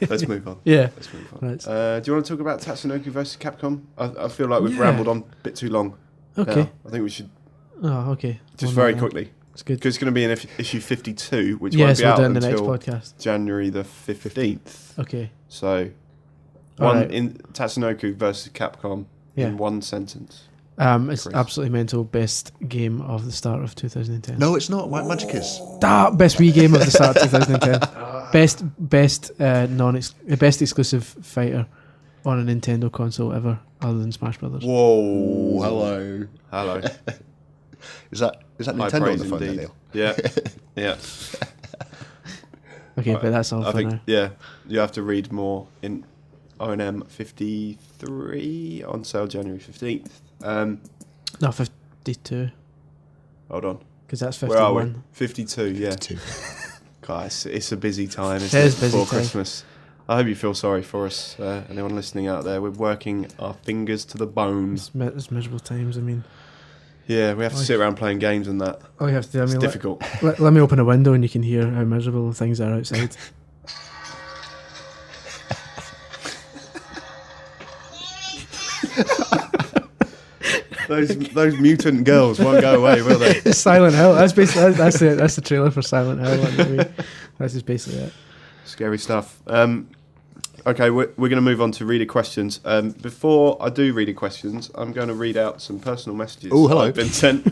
Let's move on. Yeah. Let's move on. Right. Do you want to talk about Tatsunoko versus Capcom? I feel like we've rambled on a bit too long. Okay. now. I think we should Oh, okay. just One very more then. quickly, It's good. because it's going to be in issue 52, which Yes, won't be we'll out do it in the next until podcast. January the 15th. Okay. So, Alright. in Tatsunoko versus Capcom Yeah. in one sentence. It's Chris. absolutely mental. Best game of the start of 2010. No, it's not. White Magic is. Best Wii game of the start of 2010. Best exclusive fighter on a Nintendo console ever, other than Smash Brothers. Whoa! Hello. Hello. Is that High Nintendo on praise the phone, there, indeed. Neil? Yeah. Yeah. Okay, but that's all I for think now. yeah, you have to read more in O&M 53 on sale January 15th. No, 52, Hold on. because that's Where are we? 51. 52, yeah. 2. Guys, it's a busy time. It is busy before time. Christmas. I hope you feel sorry for us, anyone listening out there. We're working our fingers to the bone. It's miserable times. I mean, Yeah, we have to sit around playing games and that. all you have to do. I It's mean, difficult. let me open a window and you can hear how miserable things are outside. Those mutant girls won't go away, will they? It's Silent Hill. That's basically that's the trailer for Silent Hill. That's just basically it. Scary stuff. Okay, we're going to move on to reader questions. Before I do reader questions, I'm going to read out some personal messages Oh, hello. I've been sent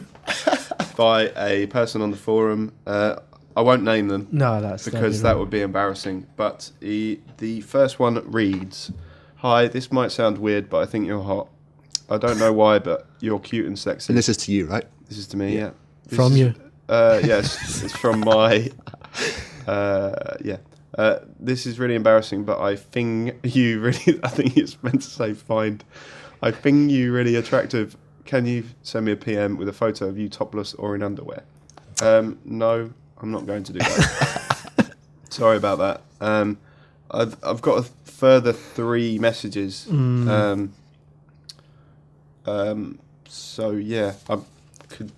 by a person on the forum. I won't name them No, that'd because be that wrong. would be embarrassing. But the first one reads, "Hi, this might sound weird, but I think you're hot. I don't know why, but you're cute and sexy." And this is to you, right? This is to me, yeah. This From is- you. Yes, it's from my. Yeah. This is really embarrassing, but I think you really. I think it's meant to say find. I think you really attractive. Can you send me a PM with a photo of you topless or in underwear? No, I'm not going to do that. Sorry about that. I've got a further 3 messages. So yeah,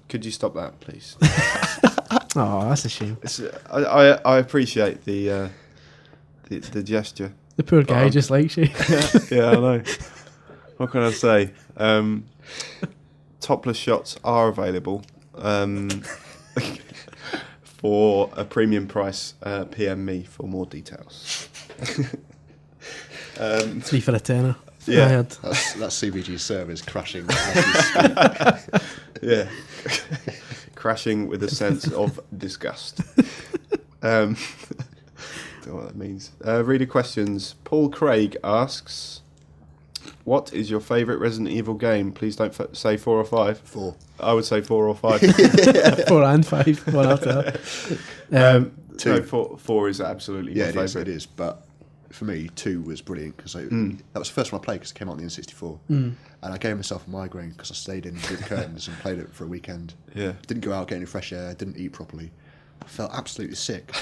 could you stop that, please? Oh, that's a shame. I appreciate the gesture. The poor guy just likes you. Yeah, I know. What can I say? Topless shots are available for a premium price. PM me for more details. Three for a tenner. Yeah. I heard. That's CBG service crashing. Yeah. Crashing with a sense of disgust. Don't know what that means. Reader questions. Paul Craig asks, what is your favourite Resident Evil game? Please don't say 4 or 5. 4. I would say 4 or 5. 4 and 5. One after that. 2. No, 4 is absolutely my favourite. It is. But for me, 2 was brilliant because that was the first one I played because it came out on the N64. And I gave myself a migraine because I stayed in with curtains and played it for a weekend. Yeah. Didn't go out, get any fresh air, didn't eat properly. I felt absolutely sick.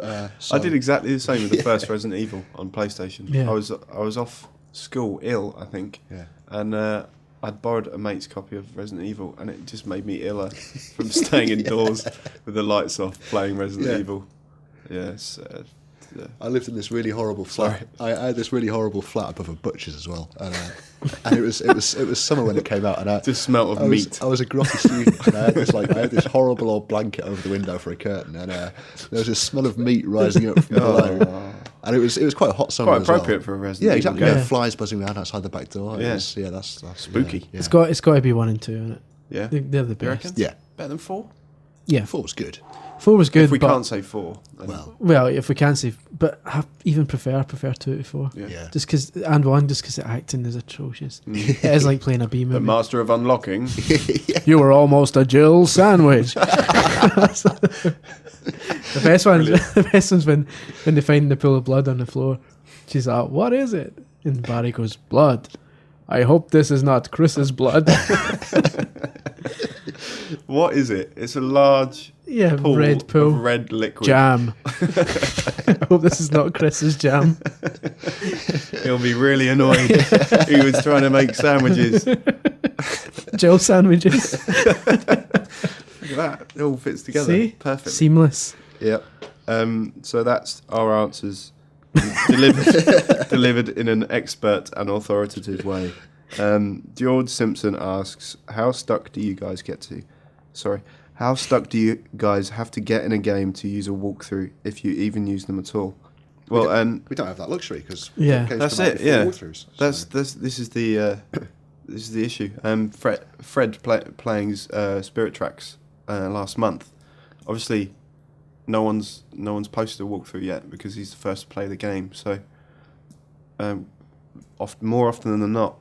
I did exactly the same with the first Resident Evil on PlayStation. Yeah. I was off school ill, I think. Yeah. And I'd borrowed a mate's copy of Resident Evil, and it just made me iller from staying indoors with the lights off, playing Resident Evil. Yes. I lived in this really horrible flat. I had this really horrible flat above a butcher's as well, and it was summer when it came out, and Just smelt of meat. I was a grotty student, and I had this horrible old blanket over the window for a curtain, and there was this smell of meat rising up from below, and it was quite a hot summer. Quite as well. appropriate for a Resident Evil exactly. game. Yeah, flies buzzing around outside the back door. Yeah. That's Spooky. Yeah. It's got to be 1 and 2, isn't it? Yeah. They're the You reckon? best. Yeah. Better than 4? Yeah. 4 was good. 4 was good. If we but, can't say 4. Then well, if we can say, but I even prefer 2 to 4. Yeah. Just because, and 1, just because the acting is atrocious. It is like playing a B The movie. Master of Unlocking. You were almost a Jill sandwich. The best one's when they find the pool of blood on the floor. She's like, "What is it?" And Barry goes, "Blood. I hope this is not Chris's blood." What is it? It's a large red pool. of red liquid. Jam. I hope this is not Chris's jam. He'll be really annoyed. He was trying to make sandwiches. Jill sandwiches. Look at that. It all fits together. See? Perfectly. Seamless. Yep. So that's our answers delivered in an expert and authoritative way. George Simpson asks, how stuck do you guys have to get in a game to use a walkthrough, if you even use them at all? Well, We don't have that luxury because that's it. Yeah, walkthroughs, this is the issue. Fred playing Spirit Tracks last month. Obviously, no one's posted a walkthrough yet because he's the first to play the game. So, more often than not,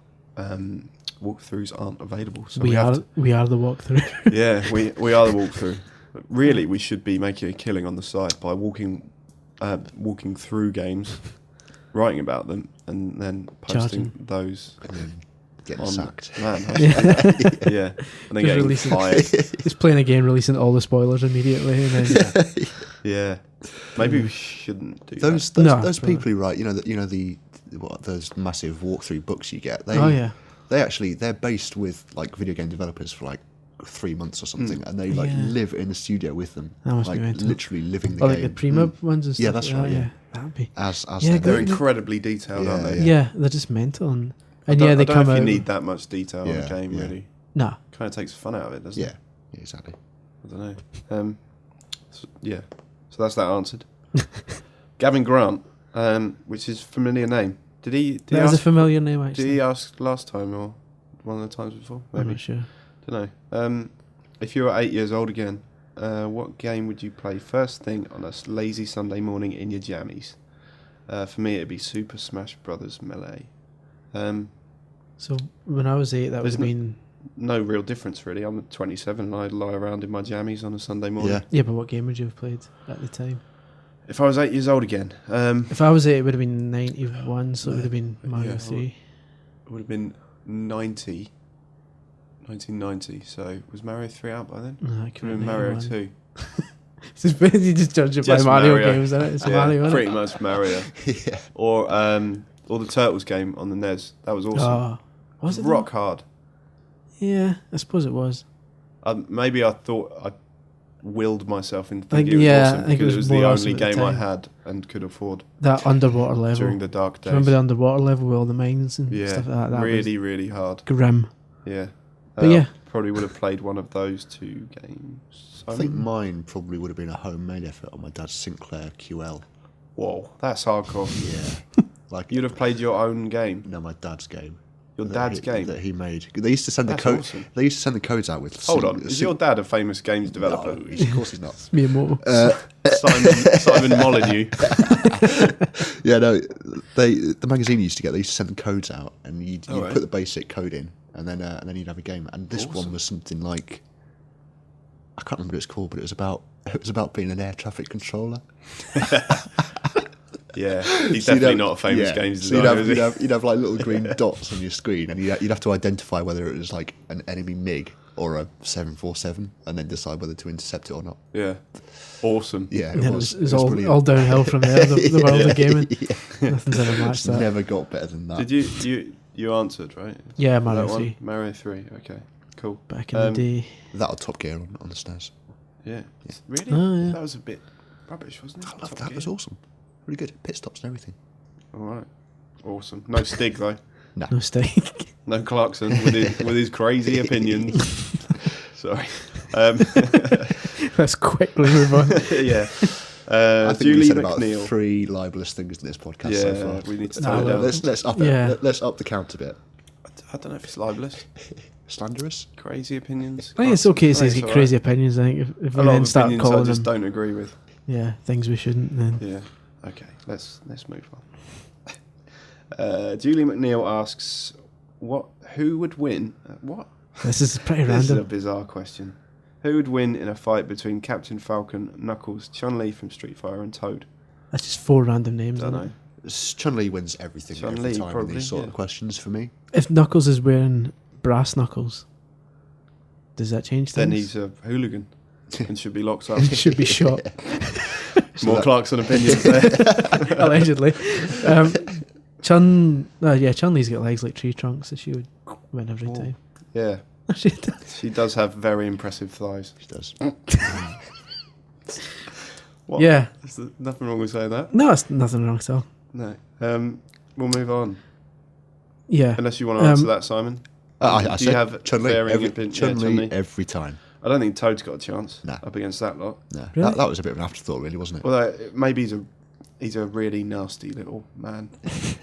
walkthroughs aren't available. So we are the walkthrough. Yeah, we are the walkthrough. But really, we should be making a killing on the side by walking through games, writing about them, and then posting those. and then getting sacked. Man, yeah, and then getting releasing- fired. Just playing a game, releasing all the spoilers immediately, and then Yeah, maybe we shouldn't do Those that. No, people who write, those massive walkthrough books you get. They're based with like video game developers for like 3 months or something, and they live in the studio with them, That must like be mental. literally living the or game. like the pre-mub ones and stuff. Yeah, that's right. Yeah. That'd be. As Yeah, they're They're good. incredibly detailed, aren't they? Yeah, they're just mental, and I they don't come know if out. you need that much detail in Yeah, a game, yeah. really. Nah. Kind of takes the fun out of it, doesn't yeah, it? yeah, exactly. I don't know. So that's that answered. Gavin Grant, which is a familiar name. Did he That is a ask? familiar name, Did actually. he ask last time or one of the times before? I'm Maybe. not sure. Don't know. If you were 8 years old again, what game would you play first thing on a lazy Sunday morning in your jammies? For me, it'd be Super Smash Brothers Melee. So when I was 8, that would There's have been. No real difference, really. I'm 27 and I lie around in my jammies on a Sunday morning. Yeah. Yeah, but what game would you have played at the time? If I was 8 years old again, If I was 8, it would have been 91, so it would have been Mario Yeah. 3. it would have been 1990. So was Mario 3 out by then? No, it Could could have have been Mario 91. 2. You just judge it by Just Mario Mario. games, isn't it? It's Yeah, Mario, isn't pretty it? much Mario. Yeah. Or the Turtles game on the NES. That was awesome. Oh, was it? Rock hard. Yeah, I suppose it was. Maybe I thought I willed myself into I think- thinking it was yeah, awesome I think it because was it was the more awesome only at the game I time. had and could afford That underwater level. during the dark Do days. you remember the underwater level with all the mines and Yeah, stuff like that? That really, really hard. was grim. Yeah. But yeah. Probably would have played one of those two games. I think mine probably would have been a homemade effort on my dad's Sinclair QL. Whoa, that's hardcore. Yeah. Like, You'd have played your own game. no, my dad's game. Your that dad's he- game. that he made. They used to send That's the code. awesome. They used to send the codes out with. Hold on, is your dad a famous games developer? No, of course he's not. Miyamoto. Simon Molyneux. Yeah, no. The magazine you used to get. They used to send the codes out, and you'd Alright. put the basic code in, and then you'd have a game. And this Awesome. one was something like, I can't remember what it's called, but it was about being an air traffic controller. Yeah, he's So you'd definitely have- not a famous yeah, games so designer, is he? you'd have like little green dots on your screen, and you'd have to identify whether it was like an enemy MiG or a 747, and then decide whether to intercept it or not. Yeah, awesome. Yeah, And then it was It was brilliant. all downhill from there, the world of gaming. Nothing's ever matched It's that. never got better than that. Did you answered right? Yeah, That Mario one? 3. Mario 3. Okay, cool. Back in the day. That or Top Gear on the SNES. Yeah, really. Oh, yeah. That was a bit rubbish, wasn't it? I love Top that. It was Gear? awesome. Really good. Pit stops and everything. All right, awesome. No Stig though. No stake. No Clarkson with his crazy opinions. Sorry. Let's quickly move on. Yeah. I think Julie we said about McNeil. 3 libelous things in this podcast Yeah, so far. we need to Nah, tone it well, down. Let's up Yeah. it. Let's up the count a bit. I don't know if it's libelous. Slanderous. Crazy opinions. I think it's okay to say I think he's it's got all crazy opinions. I think if A we lot then of start opinions I calling just them don't agree with. things we shouldn't, then Yeah. Okay. Let's move on. Julie McNeil asks, who would win? What? this is pretty This is a random. bizarre question. Who would win in a fight between Captain Falcon, Knuckles, Chun-Li from Street Fighter, and Toad? That's just 4 random names. Don't isn't know. it? Chun-Li wins everything Chun-Li, every time in probably, these sort yeah. of questions for me. If Knuckles is wearing brass knuckles, does that change Then things? he's a hooligan and should be locked up. He should be shot, More Clarkson opinions there. allegedly. Chun-Li's got legs like tree trunks, so she would win every Oh. time. Yeah. She does. She does have very impressive thighs. She does. What? Yeah. Is there nothing wrong with saying that? No, it's nothing wrong at all. No. We'll move on. Yeah. Unless you want to answer that, Simon. I Do you said have Chun-Li varying every, opinion? Yeah, Chun-Li Chun-Li. every time. I don't think Toad's got a chance No. up against that lot. No, Really? that was a bit of an afterthought, really, wasn't it? Although maybe he's a really nasty little man.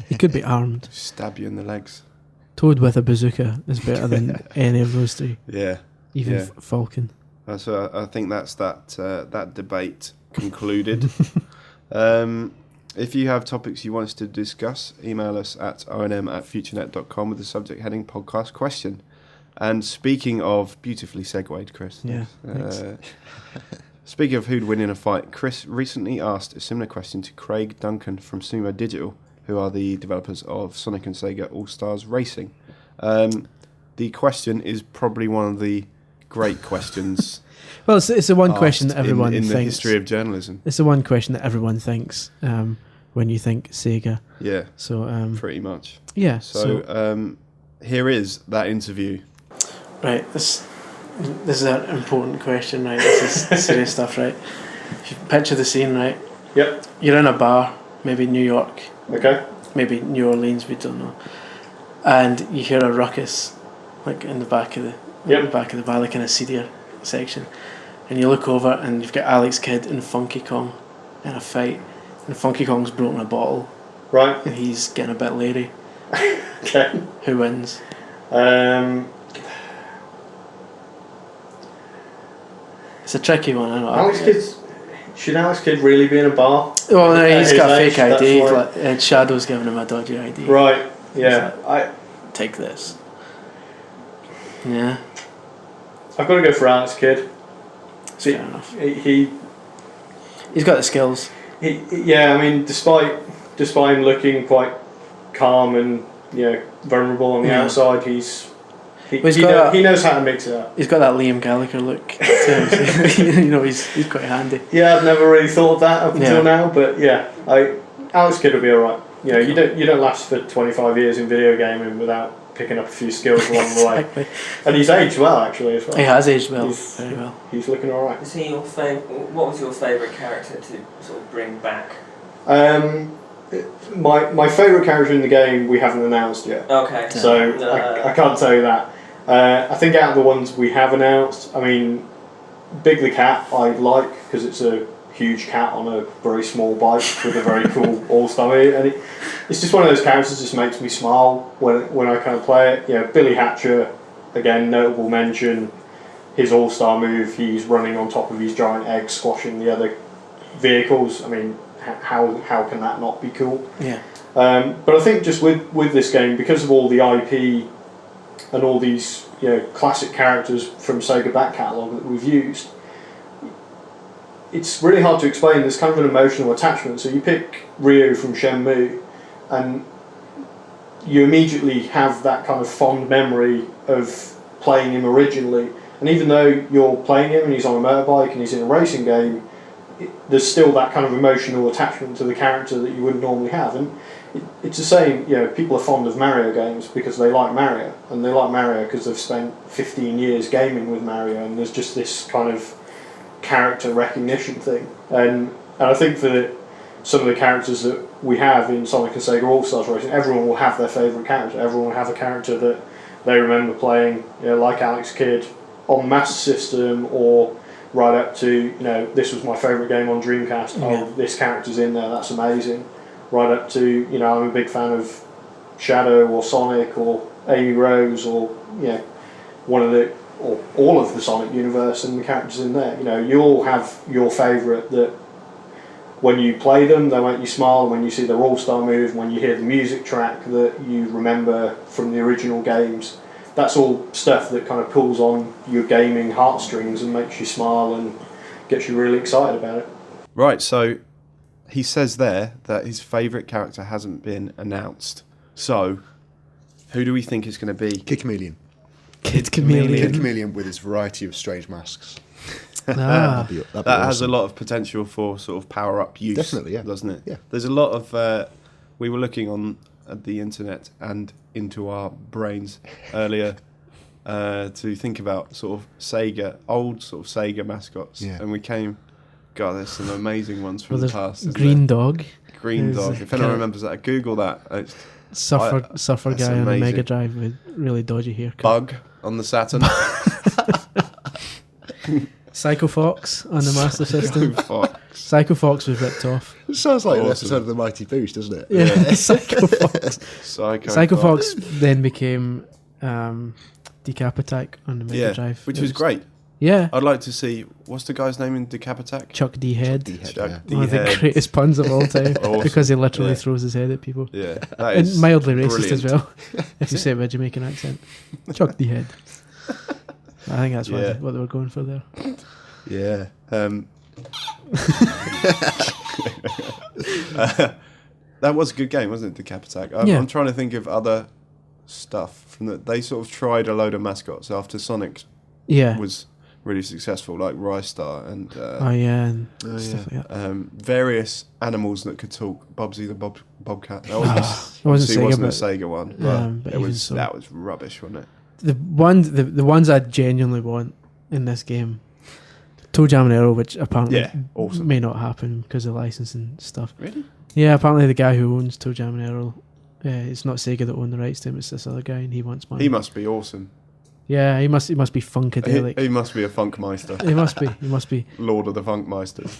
He could be armed. Stab you in the legs. Toad with a bazooka is better than any of those three. Yeah. Even Yeah. Falcon. So I think that's that debate concluded. If you have topics you want us to discuss, email us at onm@futurenet.com with the subject heading podcast question. And speaking of beautifully segued, Chris. Yeah, thanks. Speaking of who'd win in a fight, Chris recently asked a similar question to Craig Duncan from Sumo Digital, who are the developers of Sonic and Sega All-Stars Racing. The question is probably one of the great questions Well, it's the one question asked that everyone in thinks. the history of journalism. It's the one question that everyone thinks when you think Sega. Yeah, So pretty much. yeah. So here is that interview. Right, this is an important question, right? This is serious stuff, right? If you picture the scene, right? Yep. You're in a bar, maybe New York, Okay. maybe New Orleans, we don't know, and you hear a ruckus, like in the back of the bar, like in a seedier section, and you look over and you've got Alex Kidd and Funky Kong in a fight, and Funky Kong's broken a bottle, Right. and he's getting a bit leery. Okay. Who wins? It's a tricky one, I know. Should Alex Kidd really be in a bar? Well, no, he's At got a his fake age, ID. that's Like, Shadow's giving him a dodgy ID. Right. Yeah. Take this. Yeah, I've got to go for Alex Kidd. fair enough. He He's got the skills. yeah. I mean, despite him looking quite calm and vulnerable on the Yeah. outside, he's He knows how to mix it up. He's got that Liam Gallagher look to him. You know, he's quite handy. Yeah, I've never really thought of that up until now, but yeah, Alex Kidd will be alright. You know, you don't last for 25 years in video gaming without picking up a few skills along the way. And he's aged well, actually, as well. He has aged well, very well. He's looking alright. Is he your what was your favourite character to sort of bring back? My favourite character in the game we haven't announced yet. Okay. So I can't tell you that. I think out of the ones we have announced, I mean, Big the Cat I like because it's a huge cat on a very small bike with a very cool all-star move, and it's just one of those characters that just makes me smile when I kind of play it. You know, Billy Hatcher, again, notable mention. His all-star move, he's running on top of his giant egg, squashing the other vehicles. I mean, how can that not be cool? Yeah. But I think just with this game, because of all the IP and all these classic characters from Sega back catalogue that we've used, it's really hard to explain. There's kind of an emotional attachment. So you pick Ryu from Shenmue, and you immediately have that kind of fond memory of playing him originally. And even though you're playing him and he's on a motorbike and he's in a racing game, there's still that kind of emotional attachment to the character that you wouldn't normally have. And it's the same, people are fond of Mario games because they like Mario, and they like Mario because they've spent 15 years gaming with Mario, and there's just this kind of character recognition thing. And I think for some of the characters that we have in Sonic and Sega All-Stars Racing, everyone will have their favourite character. Everyone will have a character that they remember playing, like Alex Kidd on Master System, or right up to, this was my favourite game on Dreamcast. Oh, this character's in there, that's amazing. Right up to, I'm a big fan of Shadow or Sonic or Amy Rose or, one of the, or all of the Sonic universe and the characters in there. You all have your favourite that when you play them, they make you smile. When you see their all-star move, when you hear the music track that you remember from the original games, that's all stuff that kind of pulls on your gaming heartstrings and makes you smile and gets you really excited about it. Right, so he says there that his favourite character hasn't been announced. So, who do we think it's going to be? Kid Chameleon. Kid Chameleon. Kid Chameleon with his variety of strange masks. That That'd be has a awesome. lot of potential for sort of power-up use. Definitely, yeah. Doesn't it? Yeah. There's a lot of... we were looking on the internet and into our brains earlier to think about sort of Sega, old sort of Sega mascots. Yeah. And we came... God, there's some amazing ones from the past. Isn't Green there? Dog. Green Dog. If anyone remembers that, Google that. It's Suffer guy on the amazing. Mega Drive with really dodgy haircut. Bug on the Saturn. Psycho Fox on the Master System. Fuck. Psycho Fox was ripped off. It sounds like an Awesome. episode of The Mighty Boosh, doesn't it? Yeah, Psycho Fox. Psycho Fox then became Decap Attack on the Mega Drive. Which was great. Yeah. I'd like to see, what's the guy's name in Decap Attack? Chuck D. Head. Chuck One of the D-Head. greatest puns of all time. Awesome. Because he literally Yeah. throws his head at people. Yeah, that And is mildly racist brilliant. as well, if you say it with a Jamaican accent. Chuck D. Head. I think that's Yeah. what they were going for there. Yeah. That was a good game, wasn't it, Decap Attack? Yeah. I'm trying to think of other stuff from that. They sort of tried a load of mascots after Sonic Yeah. was really successful, like Rystar and Oh yeah, and stuff like that. various animals that could talk. Bubsy the Bobcat. That It wasn't obviously Sega, wasn't a but Sega one, but but it even was so. that was rubbish, wasn't it? the ones I genuinely want in this game, Toe Jam and Arrow, which apparently Yeah, awesome. may not happen because of licensing stuff. Really? Yeah, apparently the guy who owns Toe Jam and Arrow, it's not Sega that own the rights to him; it's this other guy, and he wants money. He must be awesome. Yeah, he must be funkadelic. He must be a Funkmeister. He must be. He must be. Lord of the Funkmeisters.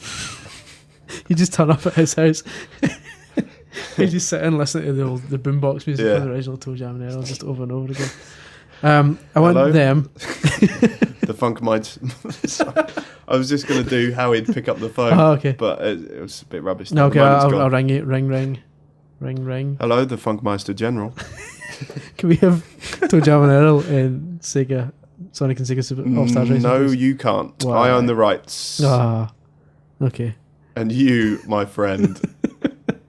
You just turn up at his house. You just sit and listen to the boombox music Yeah. from the original Toe Jam and Arrow just over and over again. I want Hello? them. The Funkmeisters. I was just going to do how he'd pick up the phone, Oh, okay. but it was a bit rubbish. No, okay, The moment's gone. I'll ring it. Ring. Hello, the Funkmeister General. Can we have Toe Jam and Arrow in Sega, Sonic and Sega Super All-Stars Racing? No, please? you can't. Why? I own the rights. Ah, okay. And you, my friend,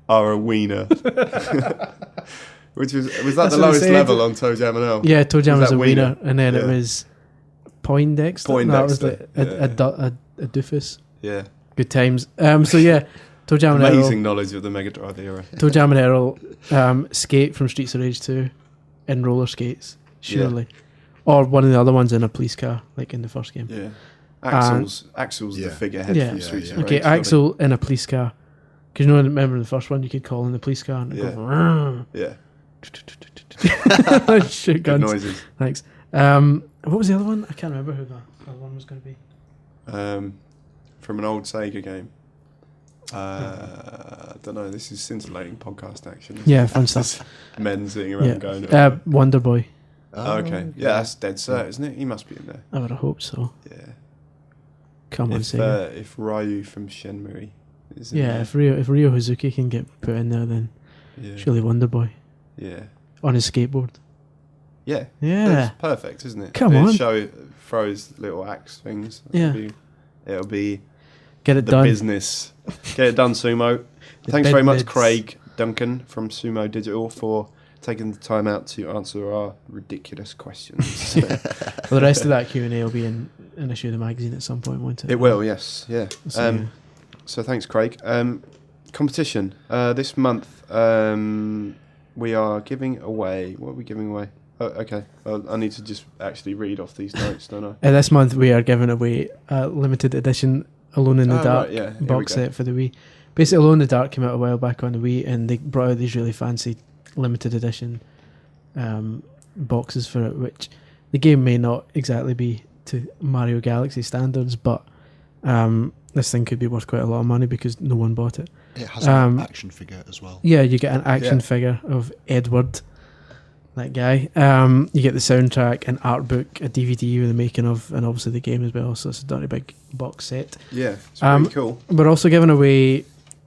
are a wiener. Which was that That's the what I lowest said. level on Toe Jam and Earl? Yeah, Toe Jam was that a wiener, and then it Yeah. was Poindexter. No, it was Poindexter, like a doofus. Yeah. Good times. So yeah, Toe Jam and Earl. Amazing knowledge of the Mega Drive era. Toe Jam and Earl, Skate from Streets of Rage 2, in roller skates, surely. Or one of the other ones in a police car, like in the first game. Yeah. Axel's Yeah. the figurehead Yeah. from Streets of Okay, Rage, surely. Axel in a police car. Because remember in the first one, you could call in the police car and it'd Yeah. go, "Rrrr." Yeah. Shoot Good guns. noises. Thanks. What was the other one? I can't remember who the other one was going to be. From an old Sega game. I don't know. This is scintillating podcast action. Yeah, fun stuff. Men sitting around going. Wonder Boy. Oh, okay. Yeah, that's dead cert, isn't it? He must be in there. I would have hoped so. Yeah. Come on, If Sega. if Ryu from Shenmue is in Yeah, there. if Ryo Hazuki can get put in there, then Yeah. surely Wonder Boy Yeah. on his skateboard. Yeah. Yeah. That's perfect, isn't it? Come If on. Show throws little axe things. Yeah. It'll be Get it the done. business. Get it done, Sumo. The Thanks very much, business. Craig Duncan from Sumo Digital, for taking the time out to answer our ridiculous questions. Well, the rest of that Q&A will be in an issue of the magazine at some point, won't it? It will, yes, yeah. So, yeah. So thanks, Craig. Competition this month. We are giving away. What are we giving away? Oh, okay. I need to just actually read off these notes, don't I? This month we are giving away a limited edition Alone in the Oh, Dark right, yeah. Here we box go. set for the Wii. Basically, Alone in the Dark came out a while back on the Wii, and they brought out these really fancy limited edition boxes for it, which the game may not exactly be to Mario Galaxy standards, but this thing could be worth quite a lot of money because no one bought it. It has an action figure as well. Yeah, you get an action Yeah. figure of Edward, that guy. You get the soundtrack, an art book, a DVD with the making of, and obviously the game as well. So it's a dirty big box set. Yeah, it's pretty Um, cool. We're also giving away.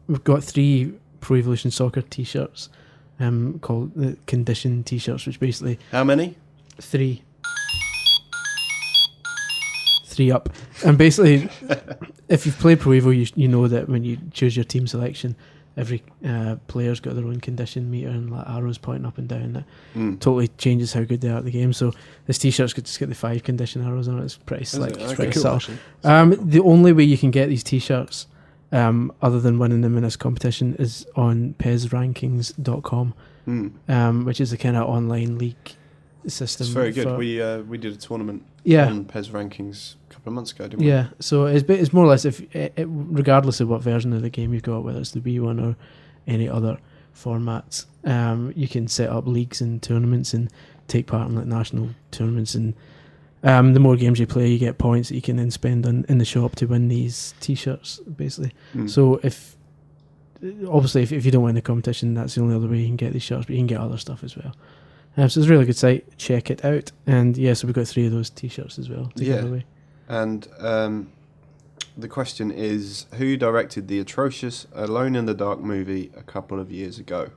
We've got 3 Pro Evolution Soccer T-shirts, called the Condition T-shirts, which basically How many? 3 up, and basically, if you've played Pro Evo, you know that when you choose your team selection, every player's got their own condition meter and like arrows pointing up and down. That totally changes how good they are at the game. So this T-shirt's just got the 5 condition arrows on it. It's pretty slick. it? It's Okay, pretty cool, subtle. The only way you can get these T-shirts, other than winning them in this competition, is on PESrankings.com, which is a kind of online league system. It's very good. for- We did a tournament Yeah. on PES rankings a couple of months ago, didn't we? Yeah, so it's more or less if regardless of what version of the game you've got, whether it's the Wii one or any other formats, you can set up leagues and tournaments and take part in like national tournaments, and the more games you play, you get points that you can then spend in the shop to win these T-shirts, basically. So if you don't win the competition, that's the only other way you can get these shirts, but you can get other stuff as well. So it's a really good site. Check it out. And yeah, so we've got 3 of those T-shirts as well to give away. And the question is, who directed the atrocious Alone in the Dark movie a couple of years ago?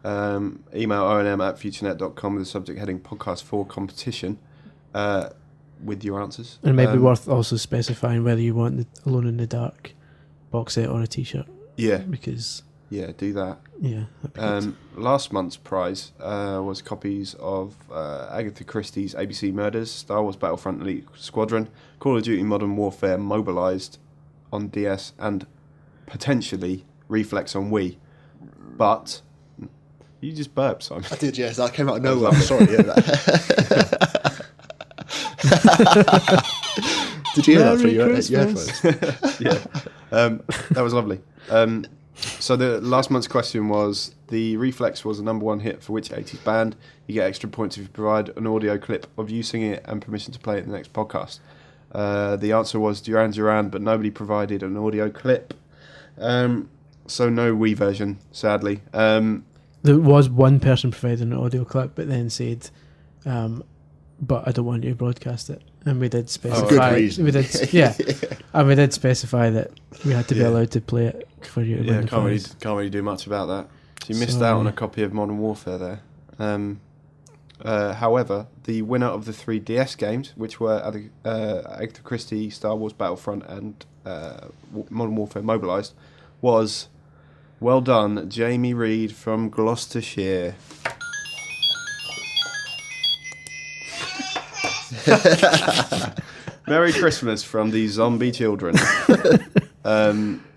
Email onm@futurenet.com with the subject heading Podcast 4 Competition with your answers. And it may be worth also specifying whether you want the Alone in the Dark box set or a T-shirt. Yeah, Because, yeah, do that. yeah. that'd be good. Last month's prize was copies of Agatha Christie's ABC Murders, Star Wars Battlefront Elite Squadron, Call of Duty Modern Warfare Mobilized on DS, and potentially Reflex on Wii. But you just burped, Simon. I did, yes. That came out of nowhere. I'm sorry. Yeah, did you hear that through your Christmas. headphones? Yeah, that was lovely. So the last month's question was, the Reflex was the #1 hit for which 80s band? You get extra points if you provide an audio clip of you singing it and permission to play it in the next podcast. The answer was Duran Duran, but nobody provided an audio clip. So no Wii version, sadly. There was one person providing an audio clip, but then said, but I don't want you to broadcast it. And we did specify. Good reason. We did, yeah. And we did specify that we had to be Yeah. allowed to play it for you to Yeah, win the can't prize. really do much about that. So you missed Sorry. out on a copy of Modern Warfare there. However, the winner of the 3 DS games, which were Agatha Christie, Star Wars Battlefront, and Modern Warfare Mobilized, was, well done, Jamie Reed from Gloucestershire. Merry Christmas from the zombie children.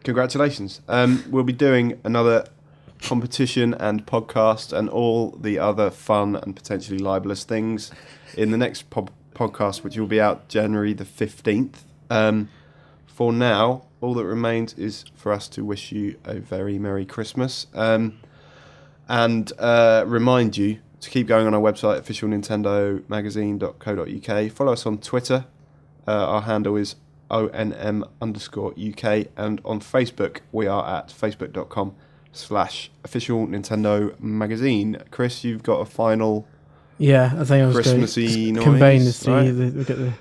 Congratulations. We'll be doing another competition and podcast and all the other fun and potentially libelous things in the next podcast, which will be out January the 15th. For now, all that remains is for us to wish you a very Merry Christmas and remind you to keep going on our website, officialnintendomagazine.co.uk. Follow us on Twitter. Our handle is ONM_UK, and on Facebook we are at facebook.com/official Nintendo magazine. Chris, you've got a final Yeah, I think I was Christmassy going to noise, combine the three. right? Look at the.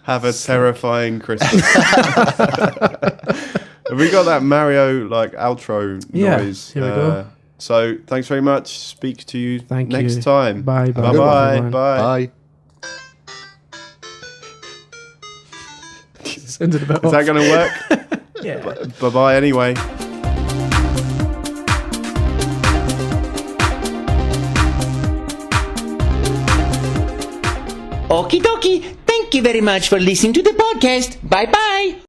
Have a terrifying Christmas. Have we got that Mario outro Yeah, noise? here we go. So thanks very much. Speak to you Thank next you. time. Bye, bye. Bye. Everyone. Bye. Bye. Sounded a bit Is that off. going to work? Yeah. Bye bye anyway. Okie dokie. Thank you very much for listening to the podcast. Bye bye.